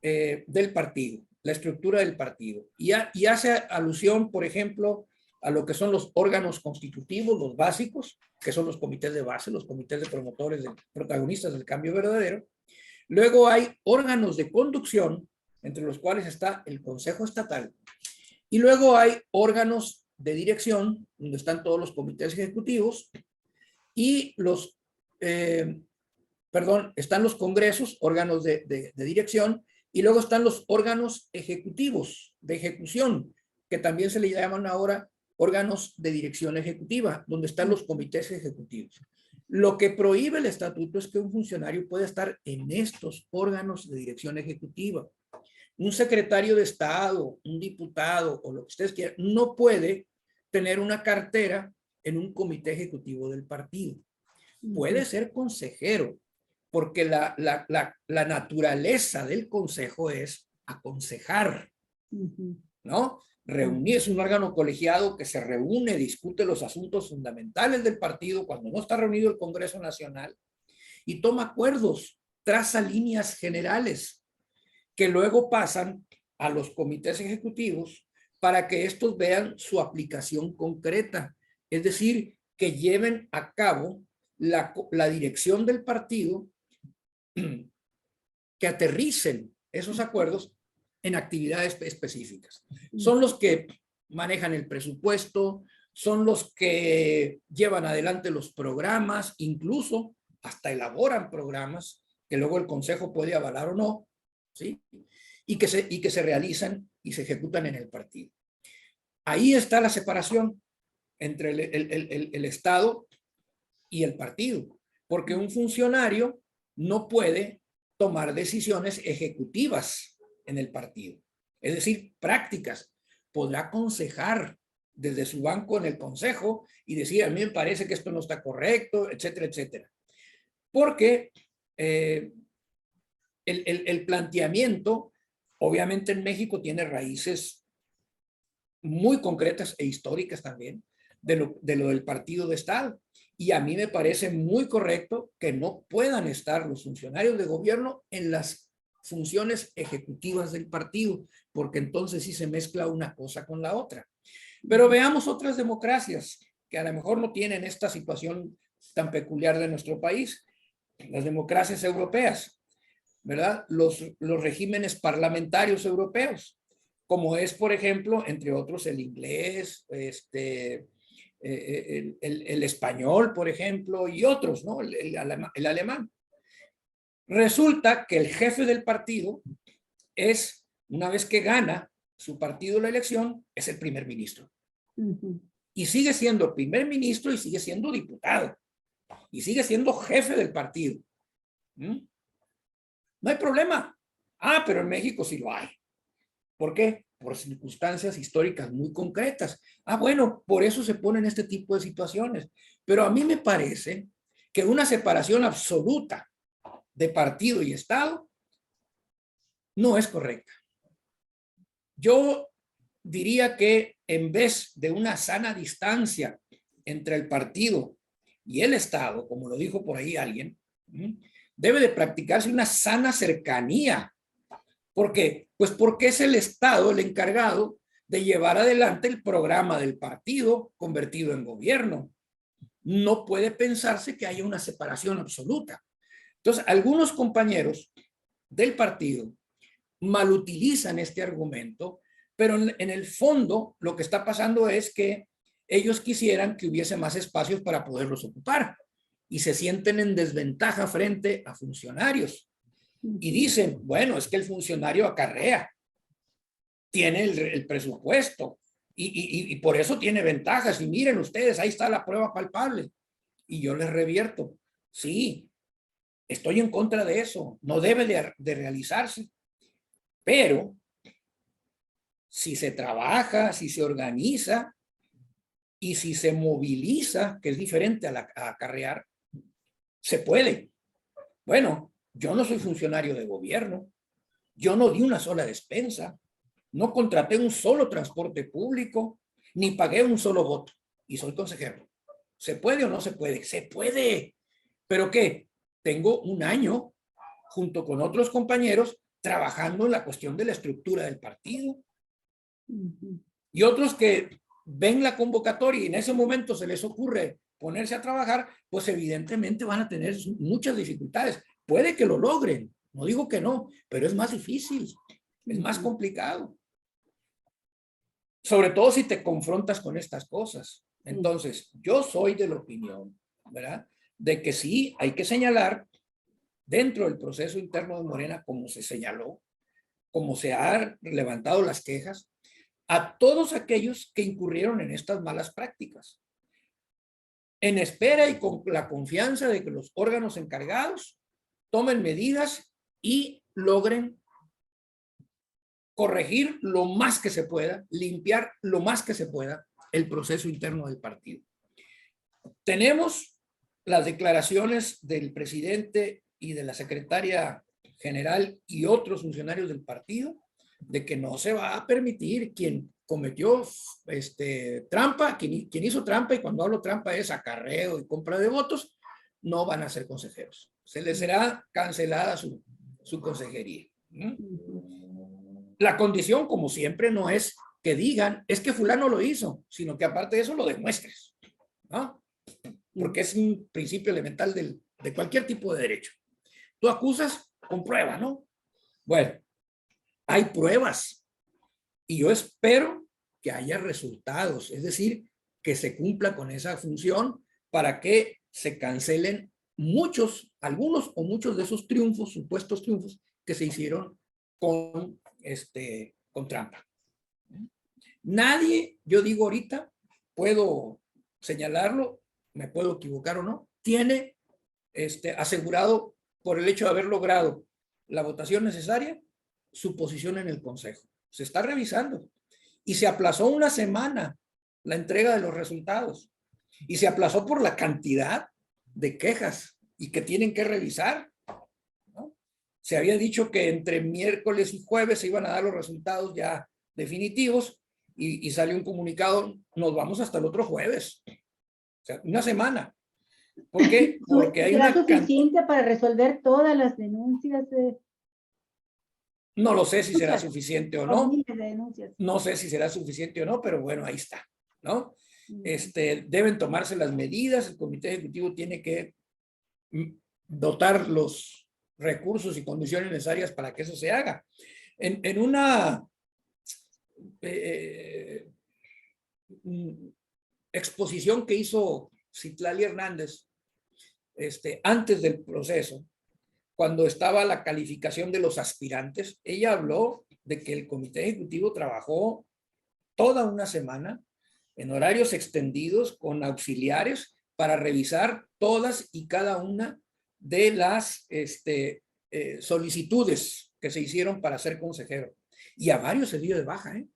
del partido, la estructura del partido. Y hace alusión, por ejemplo, a lo que son los órganos constitutivos, los básicos, que son los comités de base, los comités de promotores, protagonistas del cambio verdadero. Luego hay órganos de conducción, entre los cuales está el Consejo Estatal. Y luego hay órganos de dirección, donde están todos los comités ejecutivos, y están los congresos, órganos de dirección, y luego están los órganos ejecutivos, de ejecución, que también se le llaman ahora órganos de dirección ejecutiva, donde están los comités ejecutivos. Lo que prohíbe el estatuto es que un funcionario pueda estar en estos órganos de dirección ejecutiva. Un secretario de Estado, un diputado o lo que ustedes quieran, no puede tener una cartera en un comité ejecutivo del partido. Puede ser consejero, porque la naturaleza del consejo es aconsejar, ¿no? Reunir, es un órgano colegiado que se reúne, discute los asuntos fundamentales del partido cuando no está reunido el Congreso Nacional y toma acuerdos, traza líneas generales que luego pasan a los comités ejecutivos para que estos vean su aplicación concreta, es decir, que lleven a cabo la dirección del partido, que aterricen esos acuerdos en actividades específicas. Son los que manejan el presupuesto, son los que llevan adelante los programas, incluso hasta elaboran programas que luego el consejo puede avalar o no, ¿sí? Y que se realizan y se ejecutan en el partido. Ahí está la separación entre el Estado y el partido, porque un funcionario no puede tomar decisiones ejecutivas en el partido, es decir, prácticas. Podrá aconsejar desde su banco en el consejo y decir, a mí me parece que esto no está correcto, etcétera, etcétera. Porque el planteamiento, obviamente en México tiene raíces muy concretas e históricas también de lo del partido de Estado. Y a mí me parece muy correcto que no puedan estar los funcionarios de gobierno en las funciones ejecutivas del partido, porque entonces sí se mezcla una cosa con la otra. Pero veamos otras democracias que a lo mejor no tienen esta situación tan peculiar de nuestro país. Las democracias europeas, ¿verdad? Los regímenes parlamentarios europeos, como es, por ejemplo, entre otros, el inglés, el español, por ejemplo, y otros, ¿no? El alemán. Resulta que el jefe del partido es, una vez que gana su partido la elección, es el primer ministro. Y sigue siendo primer ministro y sigue siendo diputado. Y sigue siendo jefe del partido. No hay problema. Ah, pero en México sí lo hay. ¿Por qué? Por circunstancias históricas muy concretas. Ah, bueno, por eso se ponen este tipo de situaciones. Pero a mí me parece que una separación absoluta de partido y Estado no es correcta. Yo diría que en vez de una sana distancia entre el partido y el Estado, como lo dijo por ahí alguien, debe de practicarse una sana cercanía. ¿Por qué? Pues porque es el Estado el encargado de llevar adelante el programa del partido convertido en gobierno. No puede pensarse que haya una separación absoluta. Entonces, algunos compañeros del partido malutilizan este argumento, pero en el fondo lo que está pasando es que ellos quisieran que hubiese más espacios para poderlos ocupar y se sienten en desventaja frente a funcionarios. Y dicen, bueno, es que el funcionario acarrea, tiene el presupuesto y por eso tiene ventajas. Y miren ustedes, ahí está la prueba palpable. Y yo les revierto, sí, estoy en contra de eso, no debe de realizarse. Pero si se trabaja, si se organiza y si se moviliza, que es diferente a acarrear, se puede. Bueno, yo no soy funcionario de gobierno, yo no di una sola despensa, no contraté un solo transporte público, ni pagué un solo voto y soy consejero. ¿Se puede o no se puede? Se puede. ¿Pero qué? Tengo un año junto con otros compañeros trabajando en la cuestión de la estructura del partido. Y otros que ven la convocatoria y en ese momento se les ocurre ponerse a trabajar, pues evidentemente van a tener muchas dificultades. Puede que lo logren, no digo que no, pero es más difícil, es más complicado. Sobre todo si te confrontas con estas cosas. Entonces, yo soy de la opinión, ¿verdad?, de que sí hay que señalar dentro del proceso interno de Morena, como se señaló, como se han levantado las quejas, a todos aquellos que incurrieron en estas malas prácticas, en espera y con la confianza de que los órganos encargados tomen medidas y logren corregir lo más que se pueda, limpiar lo más que se pueda el proceso interno del partido. Tenemos las declaraciones del presidente y de la secretaria general y otros funcionarios del partido de que no se va a permitir quien cometió trampa, quien hizo trampa, y cuando hablo trampa es acarreo y compra de votos, no van a ser consejeros. Se les será cancelada su consejería. La condición, como siempre, no es que digan, es que fulano lo hizo, sino que aparte de eso lo demuestres, ¿no? Porque es un principio elemental de cualquier tipo de derecho. Tú acusas con prueba, ¿no? Bueno, hay pruebas y yo espero que haya resultados, es decir, que se cumpla con esa función para que se cancelen algunos o muchos de esos triunfos, supuestos triunfos que se hicieron con trampa. Nadie, yo digo ahorita, puedo señalarlo, me puedo equivocar o no, tiene asegurado, por el hecho de haber logrado la votación necesaria, su posición en el Consejo. Se está revisando y se aplazó una semana la entrega de los resultados y se aplazó por la cantidad de quejas y que tienen que revisar, ¿no? Se había dicho que entre miércoles y jueves se iban a dar los resultados ya definitivos y salió un comunicado, nos vamos hasta el otro jueves. O sea, una semana. ¿Por qué? Porque hay ¿Será suficiente para resolver todas las denuncias? No lo sé si será suficiente o no. Miles de denuncias. No sé si será suficiente o no, pero bueno, ahí está, ¿no? Deben tomarse las medidas, el comité ejecutivo tiene que dotar los recursos y condiciones necesarias para que eso se haga. En una exposición que hizo Citlali Hernández antes del proceso, cuando estaba la calificación de los aspirantes, ella habló de que el comité ejecutivo trabajó toda una semana en horarios extendidos con auxiliares para revisar todas y cada una de las solicitudes que se hicieron para ser consejero. Y a varios se dio de baja, ¿eh?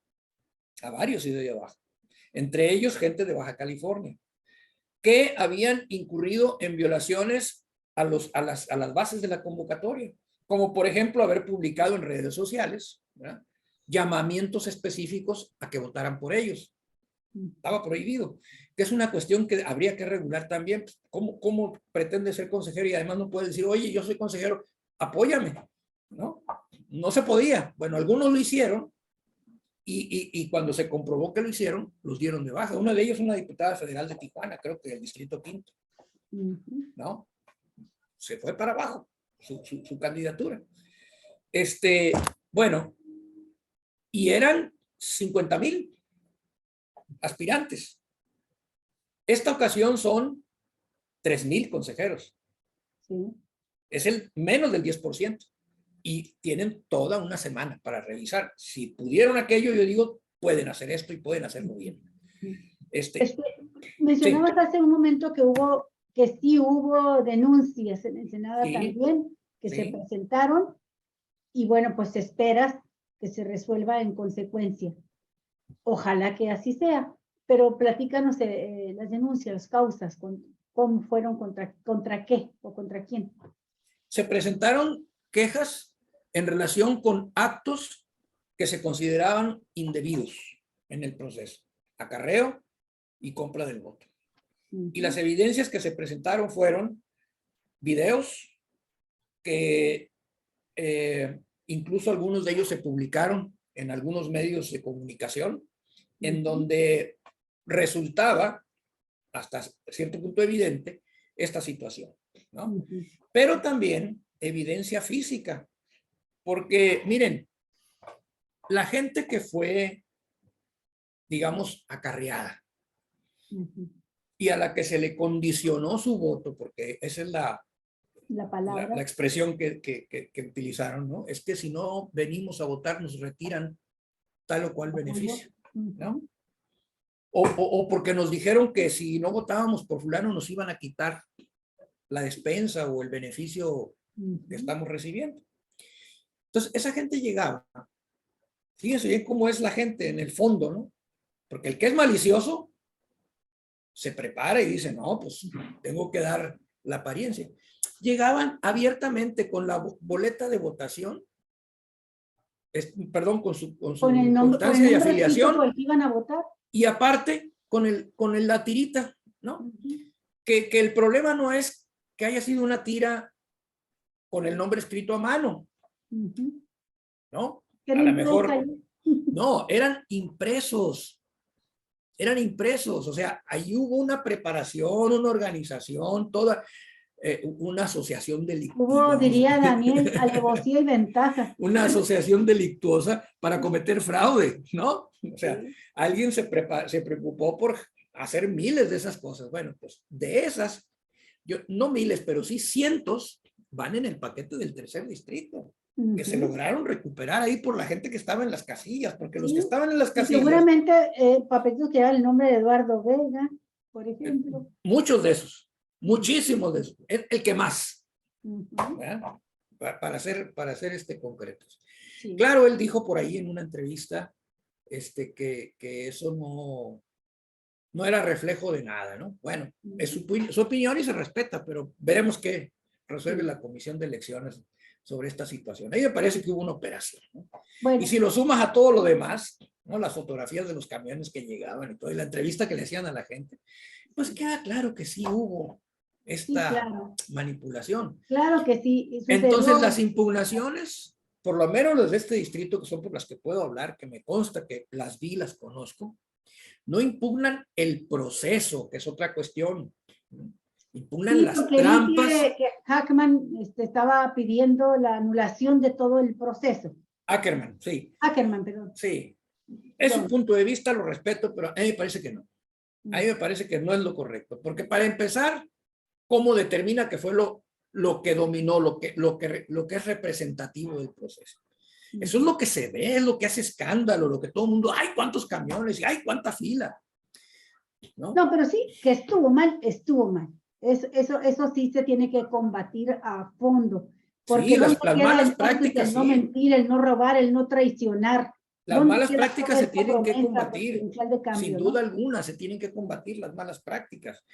A varios se dio de baja. Entre ellos gente de Baja California, que habían incurrido en violaciones a las bases de la convocatoria, como por ejemplo haber publicado en redes sociales, ¿verdad?, llamamientos específicos a que votaran por ellos. Estaba prohibido, que es una cuestión que habría que regular también. ¿Cómo pretende ser consejero y además no puede decir, oye, yo soy consejero, apóyame? ¿No? No se podía. Bueno, algunos lo hicieron y cuando se comprobó que lo hicieron, los dieron de baja. Una de ellos, una diputada federal de Tijuana, creo que del Distrito Quinto, ¿no? Se fue para abajo su candidatura. Bueno, y eran 50,000 aspirantes. Esta ocasión son 3,000 consejeros. Sí. Es el menos del 10%. Y tienen toda una semana para revisar. Si pudieron aquello, yo digo, pueden hacer esto y pueden hacerlo bien. Mencionabas sí. hace un momento que sí hubo denuncias en Ensenada Sí, también, que sí. se presentaron, y bueno, pues esperas que se resuelva en consecuencia. Ojalá que así sea, pero platícanos las denuncias, las causas, cómo fueron, contra qué o contra quién. Se presentaron quejas en relación con actos que se consideraban indebidos en el proceso, acarreo y compra del voto. Y las evidencias que se presentaron fueron videos que incluso algunos de ellos se publicaron en algunos medios de comunicación, en donde resultaba hasta cierto punto evidente esta situación, ¿no? Pero también evidencia física, porque miren, la gente que fue, digamos, acarreada y a la que se le condicionó su voto, porque esa es la palabra, la expresión que utilizaron, ¿no? Es que si no venimos a votar nos retiran tal o cual beneficio, ¿no? O porque nos dijeron que si no votábamos por fulano nos iban a quitar la despensa o el beneficio que estamos recibiendo. Entonces, esa gente llegaba. Fíjense bien cómo es la gente en el fondo, ¿no? Porque el que es malicioso se prepara y dice, no, pues tengo que dar la apariencia. Llegaban abiertamente con la boleta de votación, perdón, con su el nombre, constancia de afiliación, por el que iban a votar. Y aparte con la tirita, ¿no? Que el problema no es que haya sido una tira con el nombre escrito a mano, ¿no? A lo mejor, no, eran impresos, o sea, ahí hubo una preparación, una organización, toda una asociación delictiva. Hubo, diría Daniel, alevosía y ventaja. Una asociación delictuosa para cometer fraude, ¿no? O sea, alguien se preocupó por hacer miles de esas cosas. Bueno, pues de esas, no miles, pero sí cientos van en el paquete del tercer distrito, que se lograron recuperar ahí por la gente que estaba en las casillas, porque los que estaban en las casillas... Seguramente papelitos que eran el nombre de Eduardo Vega, por ejemplo. Muchos de esos, muchísimos de esos, el que más, para ser concretos. Sí. Claro, él dijo por ahí en una entrevista que eso no era reflejo de nada, ¿no? Bueno, es su opinión y se respeta, pero veremos qué resuelve la Comisión de Elecciones sobre esta situación. A mí me parece que hubo una operación, ¿no? Bueno. Y si lo sumas a todo lo demás, ¿no? Las fotografías de los camiones que llegaban y todo, y la entrevista que le hacían a la gente, pues queda claro que sí hubo esta manipulación. Claro que sí. Entonces las impugnaciones, por lo menos las de este distrito, que son por las que puedo hablar, que me consta que las vi, las conozco, no impugnan el proceso, que es otra cuestión. Impugnan las trampas. Que Hackman estaba pidiendo la anulación de todo el proceso. Ackerman, sí. Ackerman, perdón. Sí. Es un punto de vista, lo respeto, pero a mí me parece que no. A mí me parece que no es lo correcto. Porque para empezar, ¿cómo determina que fue lo que dominó, lo que es representativo del proceso? Eso es lo que se ve, es lo que hace escándalo, lo que todo el mundo, ¡ay, cuántos camiones! Y ¡ay, cuánta fila! No, pero sí, que estuvo mal, estuvo mal. Eso sí se tiene que combatir a fondo. Porque Sí, ¿dónde las queda malas entonces prácticas, el no sí. mentir, el no robar, el no traicionar? Las ¿Dónde malas queda prácticas toda se esta tienen que promesa combatir, presidencial de cambio, sin ¿no? duda alguna, se tienen que combatir las malas prácticas.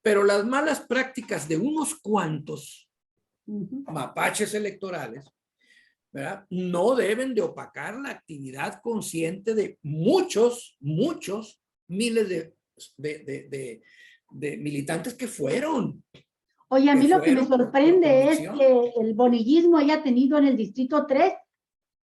Pero las malas prácticas de unos cuantos Ujú. mapaches electorales, ¿verdad? No deben de opacar la actividad consciente de muchos miles de militantes que fueron. Oye, a mí lo que me por sorprende es convicción. que el bonillismo haya tenido en el distrito 3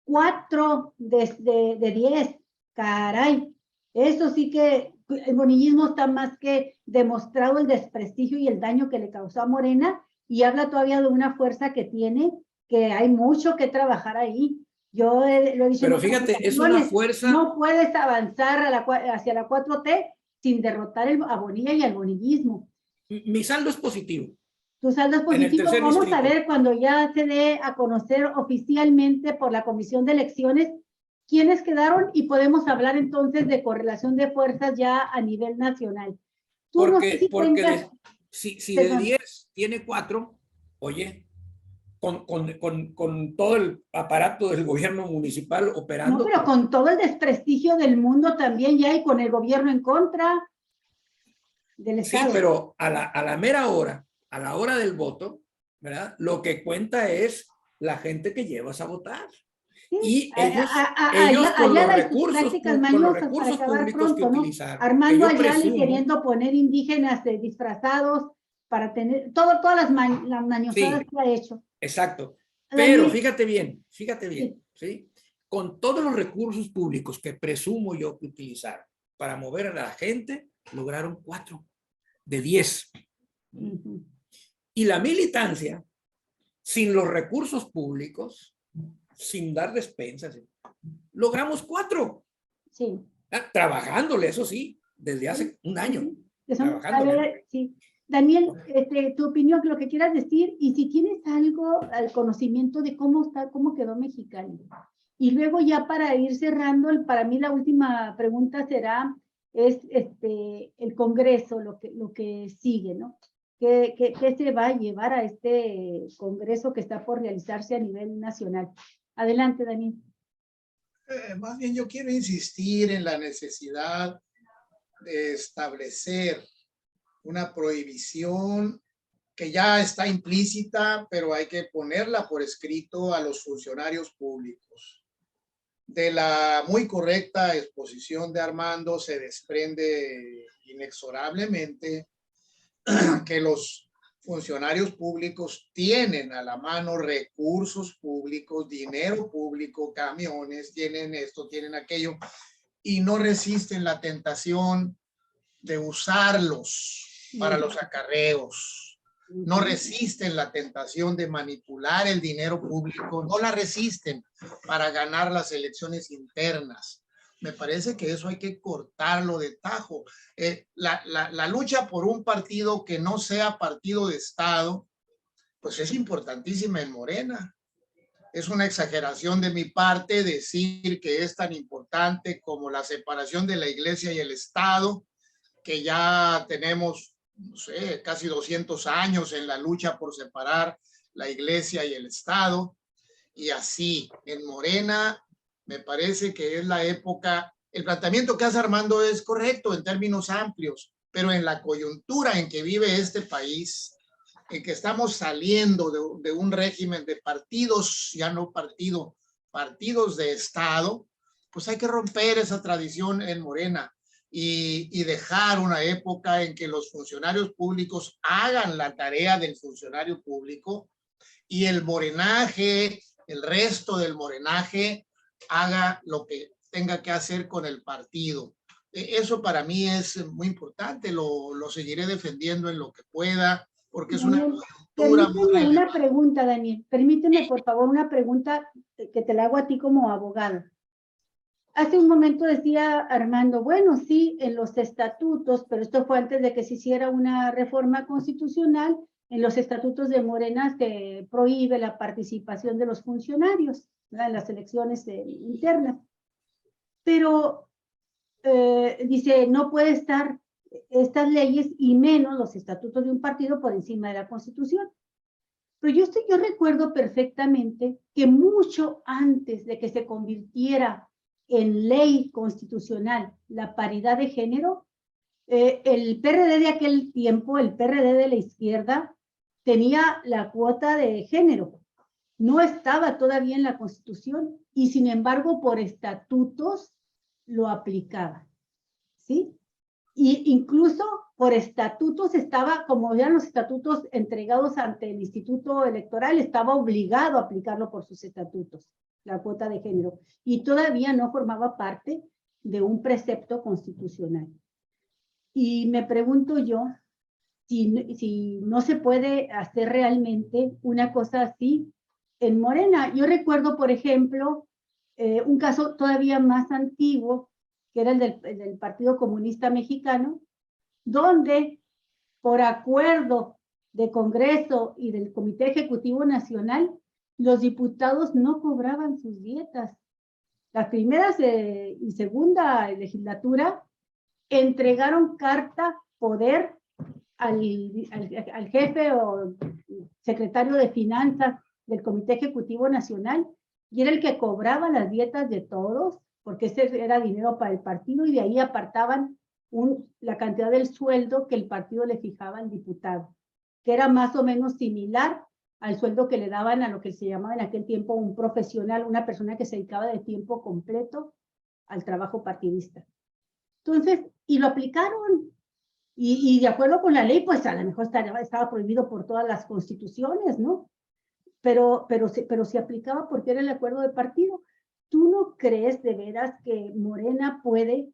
4 de 10. Caray, eso sí que el bonillismo está más que demostrado el desprestigio y el daño que le causó a Morena, y habla todavía de una fuerza que tiene, que hay mucho que trabajar ahí. Yo lo he dicho en Pero otras fíjate, es una ocasiones, fuerza. no puedes avanzar hacia la 4T sin derrotar a Bonilla y al bonillismo. Mi saldo es positivo. Tu saldo es En el positivo. tercer Vamos distrito. a ver cuando ya se dé a conocer oficialmente por la Comisión de Elecciones quiénes quedaron, y podemos hablar entonces de correlación de fuerzas ya a nivel nacional. Tú no sé si tengas... si de 10 tiene 4, oye, con todo el aparato del gobierno municipal operando. No, pero con todo el desprestigio del mundo también ya, y con el gobierno en contra del Estado. Sí, pero a la mera hora, a la hora del voto, ¿verdad? Lo que cuenta es la gente que llevas a votar. Sí, Y ellos con los recursos públicos que pronto, ¿no? utilizaron. Armando que yo Ayala y presumo, queriendo poner indígenas disfrazados para tener todas las mañosadas sí, que ha hecho. exacto. Pero Daniel, fíjate bien, sí. ¿sí? Con todos los recursos públicos que presumo yo que utilizaron para mover a la gente, lograron 4 de 10. Uh-huh. Y la militancia, sin los recursos públicos, sin dar despensas, logramos 4. Sí. Trabajándole, eso sí, desde hace un año. A ver, sí. Daniel, tu opinión, lo que quieras decir, y si tienes algo al conocimiento de cómo quedó Mexicali. Y luego ya para ir cerrando, para mí la última pregunta será, el Congreso, lo que sigue, ¿no? ¿Qué se va a llevar a este Congreso que está por realizarse a nivel nacional? Adelante, Daniel. Más bien yo quiero insistir en la necesidad de establecer una prohibición que ya está implícita, pero hay que ponerla por escrito a los funcionarios públicos. De la muy correcta exposición de Armando se desprende inexorablemente que los funcionarios públicos tienen a la mano recursos públicos, dinero público, camiones, tienen esto, tienen aquello, y no resisten la tentación de usarlos para los acarreos. No resisten la tentación de manipular el dinero público, no la resisten para ganar las elecciones internas. Me parece que eso hay que cortarlo de tajo. La lucha por un partido que no sea partido de Estado, pues es importantísima en Morena. Es una exageración de mi parte decir que es tan importante como la separación de la Iglesia y el Estado, que ya tenemos, no sé, casi 200 años en la lucha por separar la Iglesia y el Estado. Y así, en Morena, me parece que es la época, el planteamiento que hace Armando es correcto en términos amplios, pero en la coyuntura en que vive este país, en que estamos saliendo de un régimen de partidos, ya no partidos de Estado, pues hay que romper esa tradición en Morena y dejar una época en que los funcionarios públicos hagan la tarea del funcionario público y el morenaje, el resto del morenaje, haga lo que tenga que hacer con el partido. Eso para mí es muy importante, lo seguiré defendiendo en lo que pueda, porque es una cultura muy Permíteme una pregunta, Daniel. Permíteme, por favor, una pregunta que te la hago a ti como abogado. Hace un momento decía Armando, bueno, sí, en los estatutos, pero esto fue antes de que se hiciera una reforma constitucional, en los estatutos de Morena se prohíbe la participación de los funcionarios, ¿verdad?, en las elecciones internas. Pero dice, no puede estar estas leyes y menos los estatutos de un partido por encima de la Constitución. Pero yo recuerdo perfectamente que mucho antes de que se convirtiera en ley constitucional la paridad de género, el PRD de aquel tiempo, el PRD de la izquierda, tenía la cuota de género. No estaba todavía en la Constitución y sin embargo por estatutos lo aplicaba, ¿sí? Y incluso por estatutos estaba, como eran los estatutos entregados ante el Instituto Electoral, estaba obligado a aplicarlo por sus estatutos, la cuota de género, y todavía no formaba parte de un precepto constitucional. Y me pregunto yo si no se puede hacer realmente una cosa así en Morena. Yo recuerdo, por ejemplo, un caso todavía más antiguo, que era el del Partido Comunista Mexicano, donde por acuerdo de Congreso y del Comité Ejecutivo Nacional, los diputados no cobraban sus dietas. Las primeras y segunda legislatura entregaron carta poder al jefe o secretario de Finanzas del Comité Ejecutivo Nacional, y era el que cobraba las dietas de todos, porque ese era dinero para el partido, y de ahí apartaban la cantidad del sueldo que el partido le fijaba al diputado, que era más o menos similar al sueldo que le daban a lo que se llamaba en aquel tiempo un profesional, una persona que se dedicaba de tiempo completo al trabajo partidista. Entonces, y lo aplicaron, y de acuerdo con la ley, pues a lo mejor estaba prohibido por todas las constituciones, ¿no? Pero se aplicaba porque era el acuerdo de partido. ¿Tú no crees de veras que Morena puede,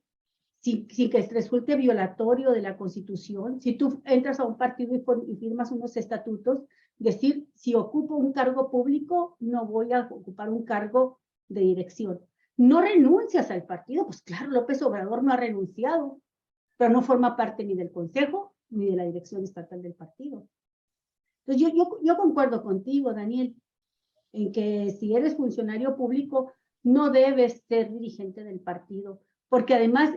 sin que resulte violatorio de la Constitución, si tú entras a un partido y firmas unos estatutos, decir, si ocupo un cargo público, no voy a ocupar un cargo de dirección? No renuncias al partido, pues claro, López Obrador no ha renunciado, pero no forma parte ni del Consejo ni de la dirección estatal del partido. Entonces yo concuerdo contigo, Daniel, en que si eres funcionario público, no debes ser dirigente del partido, porque además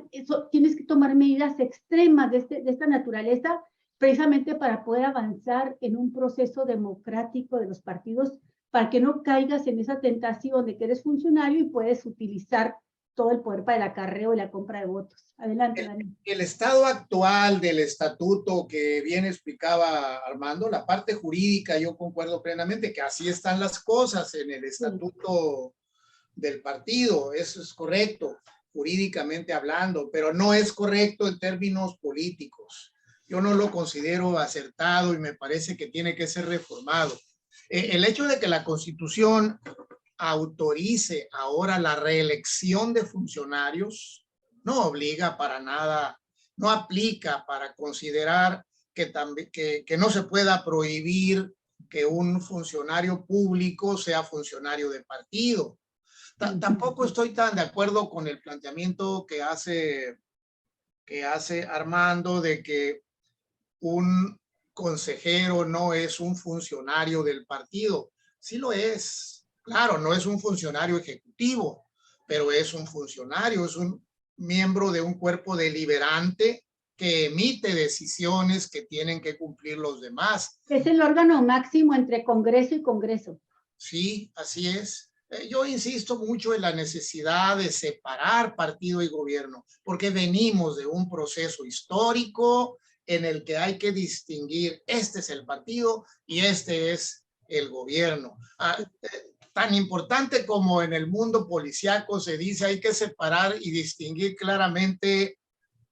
tienes que tomar medidas extremas de esta naturaleza, precisamente para poder avanzar en un proceso democrático de los partidos, para que no caigas en esa tentación de que eres funcionario y puedes utilizar todo el poder para el acarreo y la compra de votos. Adelante, Daniel. El estado actual del estatuto que bien explicaba Armando, la parte jurídica, yo concuerdo plenamente que así están las cosas en el estatuto del partido, eso es correcto, jurídicamente hablando, pero no es correcto en términos políticos. Yo no lo considero acertado y me parece que tiene que ser reformado. El hecho de que la Constitución autorice ahora la reelección de funcionarios no obliga para nada, no aplica para considerar que no se pueda prohibir que un funcionario público sea funcionario de partido. Tampoco estoy tan de acuerdo con el planteamiento que hace Armando de que un consejero no es un funcionario del partido. Sí lo es. Claro, no es un funcionario ejecutivo, pero es un funcionario, es un miembro de un cuerpo deliberante que emite decisiones que tienen que cumplir los demás. Es el órgano máximo entre Congreso y Congreso. Sí, así es. Yo insisto mucho en la necesidad de separar partido y gobierno, porque venimos de un proceso histórico en el que hay que distinguir, este es el partido y este es el gobierno. Tan importante como en el mundo policíaco se dice, hay que separar y distinguir claramente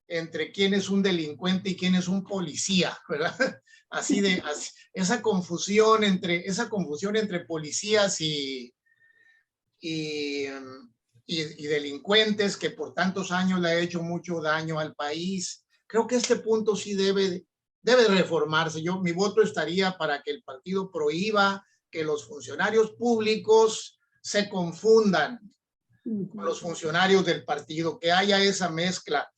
entre quién es un delincuente y quién es un policía, ¿verdad? Esa confusión entre policías y delincuentes que por tantos años le ha hecho mucho daño al país. Creo que este punto sí debe reformarse. Mi voto estaría para que el partido prohíba que los funcionarios públicos se confundan con los funcionarios del partido, que haya esa mezcla,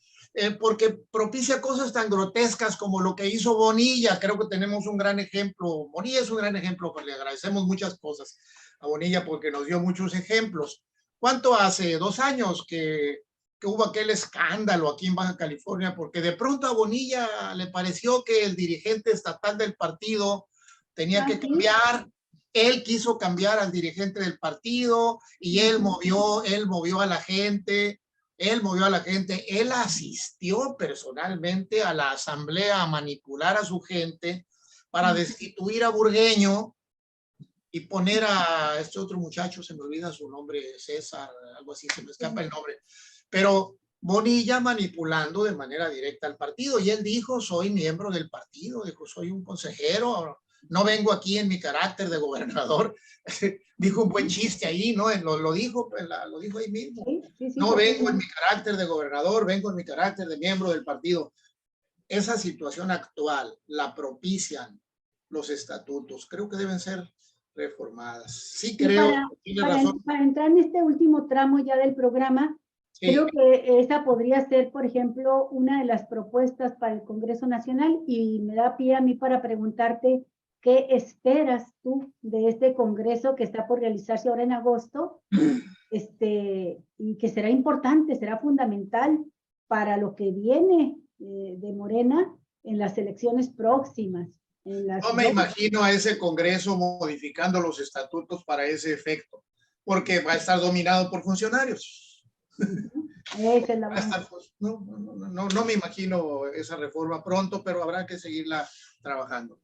porque propicia cosas tan grotescas como lo que hizo Bonilla. Creo que tenemos un gran ejemplo. Bonilla es un gran ejemplo, pues le agradecemos muchas cosas a Bonilla porque nos dio muchos ejemplos. ¿Cuánto hace? 2 años que hubo aquel escándalo aquí en Baja California, porque de pronto a Bonilla le pareció que el dirigente estatal del partido tenía que ¿sí? cambiar. Él quiso cambiar al dirigente del partido y él movió a la gente. Él asistió personalmente a la asamblea a manipular a su gente para destituir a Burgueño y poner a este otro muchacho, se me olvida su nombre, César, algo así, se me escapa el nombre, pero Bonilla manipulando de manera directa al partido. Y él dijo, soy miembro del partido, dijo, soy un consejero, no vengo aquí en mi carácter de gobernador. Dijo un buen chiste ahí, ¿no? Lo dijo ahí mismo. No vengo en mi carácter de gobernador, vengo en mi carácter de miembro del partido. Esa situación actual la propician los estatutos. Creo que deben ser reformadas. Sí, creo. Para entrar en este último tramo ya del programa, sí, creo que esa podría ser, por ejemplo, una de las propuestas para el Congreso Nacional, y me da pie a mí para preguntarte qué esperas tú de este Congreso que está por realizarse ahora en agosto, y que será importante, será fundamental para lo que viene de Morena en las elecciones próximas. No me imagino a ese Congreso modificando los estatutos para ese efecto, porque va a estar dominado por funcionarios. Esa es la no me imagino esa reforma pronto, pero habrá que seguirla trabajando.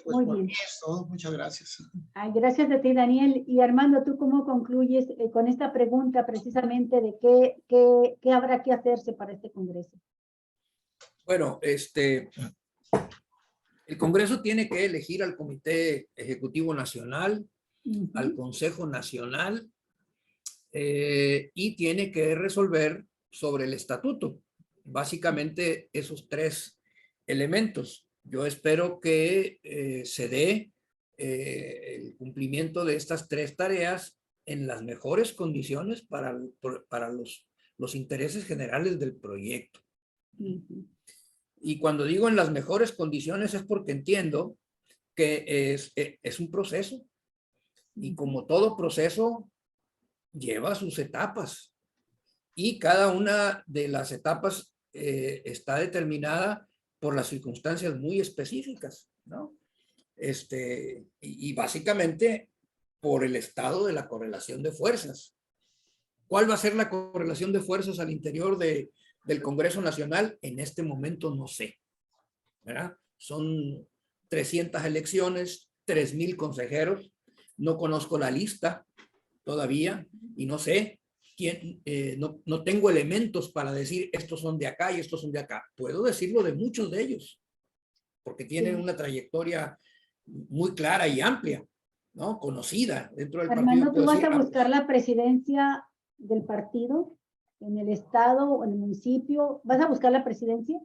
Pues muy por bien. eso, muchas gracias. Ay, gracias a ti, Daniel. Y Armando, ¿tú cómo concluyes con esta pregunta precisamente de qué habrá que hacerse para este Congreso? Bueno, el Congreso tiene que elegir al Comité Ejecutivo Nacional, al Consejo Nacional, y tiene que resolver sobre el estatuto. Básicamente esos tres elementos. Yo espero que se dé el cumplimiento de estas tres tareas en las mejores condiciones para los intereses generales del proyecto. Y cuando digo en las mejores condiciones es porque entiendo que es un proceso, y como todo proceso lleva sus etapas, y cada una de las etapas está determinada por las circunstancias muy específicas, ¿no? Y básicamente por el estado de la correlación de fuerzas. ¿Cuál va a ser la correlación de fuerzas al interior del Congreso Nacional? En este momento no sé, ¿verdad? Son 300 elecciones, 3,000 consejeros. No conozco la lista todavía y no sé quién, no tengo elementos para decir estos son de acá y estos son de acá. Puedo decirlo de muchos de ellos, porque tienen una trayectoria muy clara y amplia, ¿no? Conocida dentro del partido. Armando, ¿tú vas a buscar la presidencia del partido en el estado o en el municipio? ¿Vas a buscar la presidencia?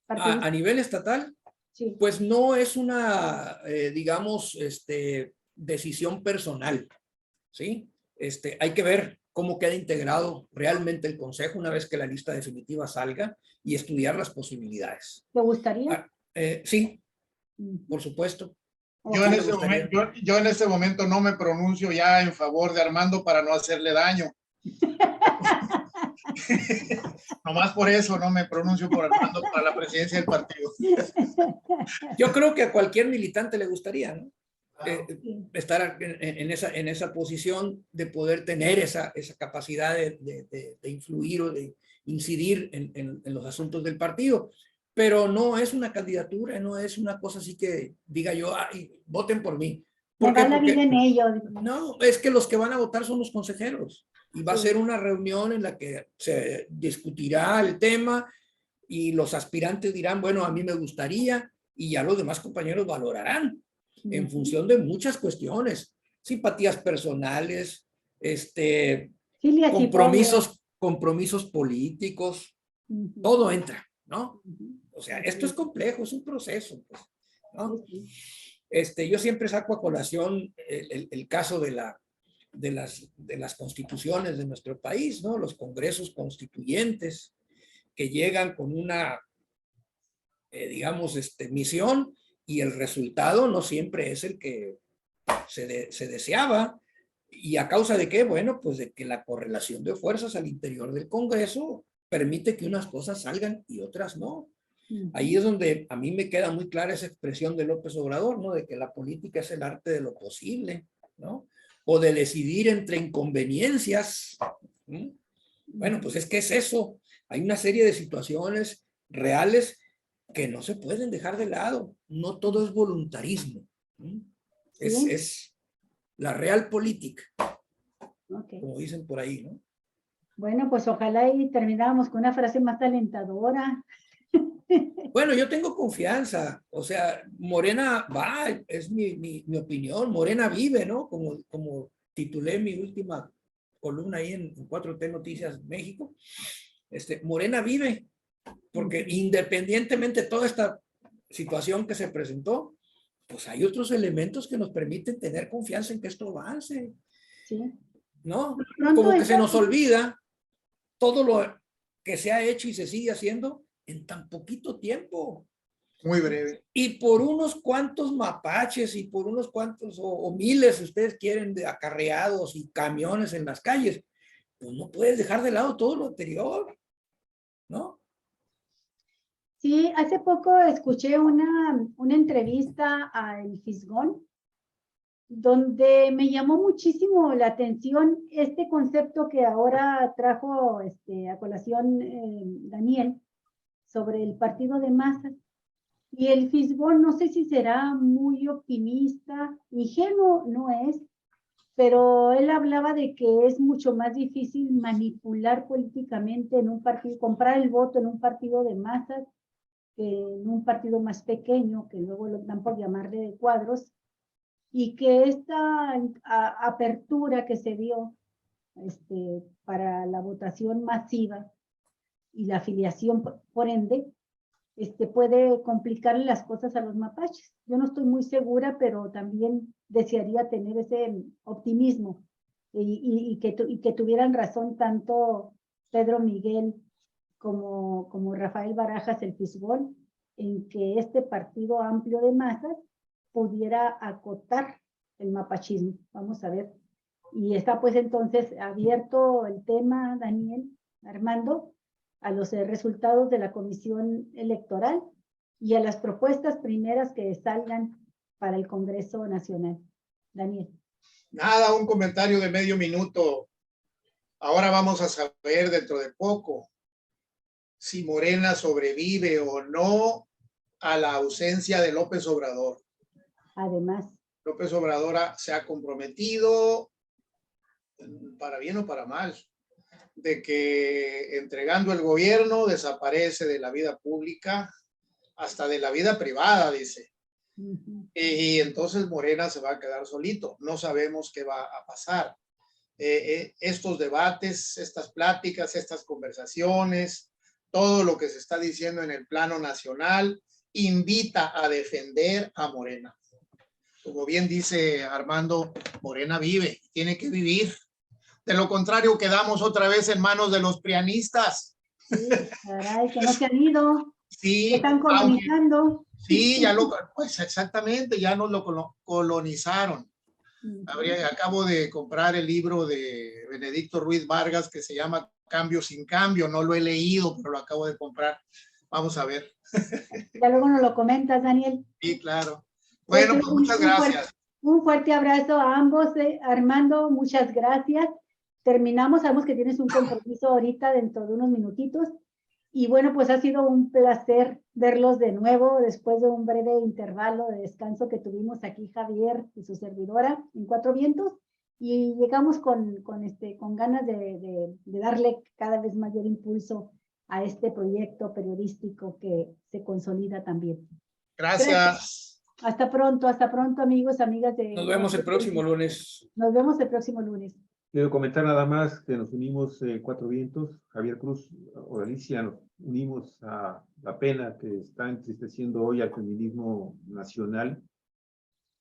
A nivel estatal, sí, pues no es una, digamos, decisión personal, ¿sí? Hay que ver cómo queda integrado realmente el Consejo una vez que la lista definitiva salga y estudiar las posibilidades. ¿Te gustaría? Sí, por supuesto. Yo en este momento no me pronuncio ya en favor de Armando para no hacerle daño. Nomás por eso no me pronuncio por Armando para la presidencia del partido. Yo creo que a cualquier militante le gustaría, ¿no? Estar en esa posición de poder tener esa capacidad de influir o de incidir en los asuntos del partido. Pero no es una candidatura, no es una cosa así que diga yo, ay, voten por mí. ¿Por qué? Porque en ello. No, es que los que van a votar son los consejeros. Y va a ser una reunión en la que se discutirá el tema y los aspirantes dirán, bueno, a mí me gustaría, y ya los demás compañeros valorarán en función de muchas cuestiones, simpatías personales, compromisos políticos, todo entra, ¿no? O sea, esto es complejo, es un proceso, pues, ¿no? Yo siempre saco a colación el caso de las constituciones de nuestro país, ¿no? Los congresos constituyentes que llegan con una, digamos, misión, y el resultado no siempre es el que se deseaba. ¿Y a causa de qué? Bueno, pues de que la correlación de fuerzas al interior del Congreso permite que unas cosas salgan y otras no. Ahí es donde a mí me queda muy clara esa expresión de López Obrador, ¿no? De que la política es el arte de lo posible, ¿no? O de decidir entre inconveniencias. ¿Mm? Bueno, pues es que es eso. Hay una serie de situaciones reales que no se pueden dejar de lado. No todo es voluntarismo. ¿Mm? Sí. Es la real política, Ok. como dicen por ahí, ¿no? Bueno, pues ojalá y termináramos con una frase más alentadora. Bueno, yo tengo confianza, o sea, Morena va, es mi opinión, Morena vive, ¿no? Como titulé mi última columna ahí en 4T Noticias México, Morena vive, porque independientemente de toda esta situación que se presentó, pues hay otros elementos que nos permiten tener confianza en que esto avance, Sí. ¿no? Pronto Como que esta- se nos olvida todo lo que se ha hecho y se sigue haciendo en tan poquito tiempo. Muy breve. Y por unos cuantos mapaches y por unos cuantos o miles, si ustedes quieren, de acarreados y camiones en las calles, pues no puedes dejar de lado todo lo anterior, ¿no? Sí, hace poco escuché una entrevista a El Fisgón, donde me llamó muchísimo la atención este concepto que ahora trajo a colación Daniel sobre el partido de masas. Y el Fisgón, no sé si será muy optimista, ingenuo no es, pero él hablaba de que es mucho más difícil manipular políticamente en un partido, comprar el voto en un partido de masas que en un partido más pequeño, que luego lo dan por llamarle de cuadros, y que esta apertura que se dio para la votación masiva y la afiliación por ende, puede complicarle las cosas a los mapaches. Yo no estoy muy segura, pero también desearía tener ese optimismo y que tuvieran razón tanto Pedro Miguel como Rafael Barajas, el Fisgón, en que este partido amplio de masas pudiera acotar el mapachismo. Vamos a ver. Y está pues entonces abierto el tema, Daniel, Armando, a los resultados de la comisión electoral y a las propuestas primeras que salgan para el Congreso Nacional. Daniel. Nada, un comentario de medio minuto. Ahora vamos a saber dentro de poco si Morena sobrevive o no a la ausencia de López Obrador. Además. López Obrador se ha comprometido, para bien o para mal, de que entregando el gobierno desaparece de la vida pública, hasta de la vida privada, dice. Y entonces Morena se va a quedar solito. No sabemos qué va a pasar. Estos debates, estas pláticas, estas conversaciones, todo lo que se está diciendo en el plano nacional, invita a defender a Morena. Como bien dice Armando, Morena vive, tiene que vivir. De lo contrario, quedamos otra vez en manos de los prianistas. Sí, caray, que no se han ido. Sí, que están colonizando. Aunque, sí, ya lo, pues exactamente, ya nos lo colonizaron. Acabo de comprar el libro de Benedicto Ruiz Vargas que se llama Cambio sin Cambio. No lo he leído, pero lo acabo de comprar. Vamos a ver. Ya luego nos lo comentas, Daniel. Sí, claro. Bueno, pues muchas gracias. Un fuerte abrazo a ambos. Armando, muchas gracias. Terminamos, sabemos que tienes un compromiso ahorita dentro de unos minutitos. Y bueno, pues ha sido un placer verlos de nuevo después de un breve intervalo de descanso que tuvimos aquí Javier y su servidora en Cuatro Vientos. Y llegamos con ganas de darle cada vez mayor impulso a este proyecto periodístico que se consolida también. Gracias. Hasta pronto, amigos, amigas de... Nos vemos el próximo lunes. Nos vemos el próximo lunes. Quiero comentar nada más que nos unimos Cuatro Vientos, Javier Cruz o Alicia, nos unimos a la pena que está entristeciendo hoy al feminismo nacional.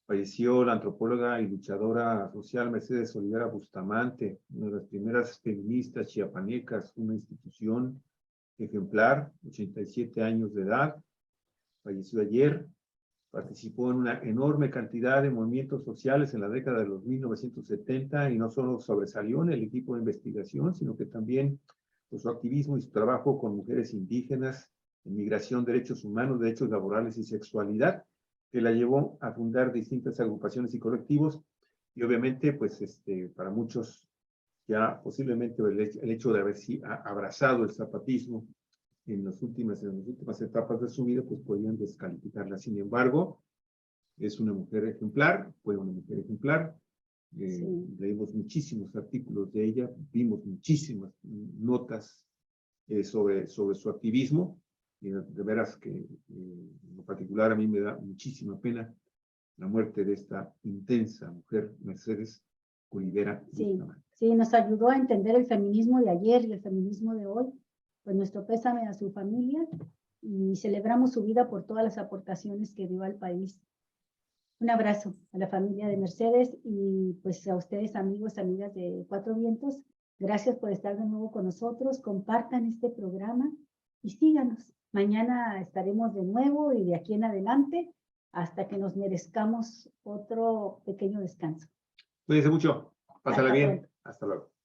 Falleció la antropóloga y luchadora social Mercedes Olivera Bustamante, una de las primeras feministas chiapanecas, una institución ejemplar, 87 años de edad, falleció ayer. Participó en una enorme cantidad de movimientos sociales en la década de los 1970 y no solo sobresalió en el equipo de investigación, sino que también por su activismo y su trabajo con mujeres indígenas en migración, derechos humanos, derechos laborales y sexualidad, que la llevó a fundar distintas agrupaciones y colectivos. Y obviamente, pues, para muchos, ya posiblemente el hecho de haber abrazado el zapatismo en las últimas etapas de su vida, pues podían descalificarla. Sin embargo, es una mujer ejemplar, fue una mujer ejemplar. Leímos muchísimos artículos de ella, vimos muchísimas notas sobre su activismo, y de veras que en lo particular a mí me da muchísima pena la muerte de esta intensa mujer, Mercedes Olivera. Sí, sí, nos ayudó a entender el feminismo de ayer y el feminismo de hoy. Pues nuestro pésame a su familia y celebramos su vida por todas las aportaciones que dio al país. Un abrazo a la familia de Mercedes y pues a ustedes, amigos, amigas de Cuatro Vientos. Gracias por estar de nuevo con nosotros. Compartan este programa y síganos. Mañana estaremos de nuevo y de aquí en adelante hasta que nos merezcamos otro pequeño descanso. Cuídense mucho. Pásala bien. Pronto. Hasta luego.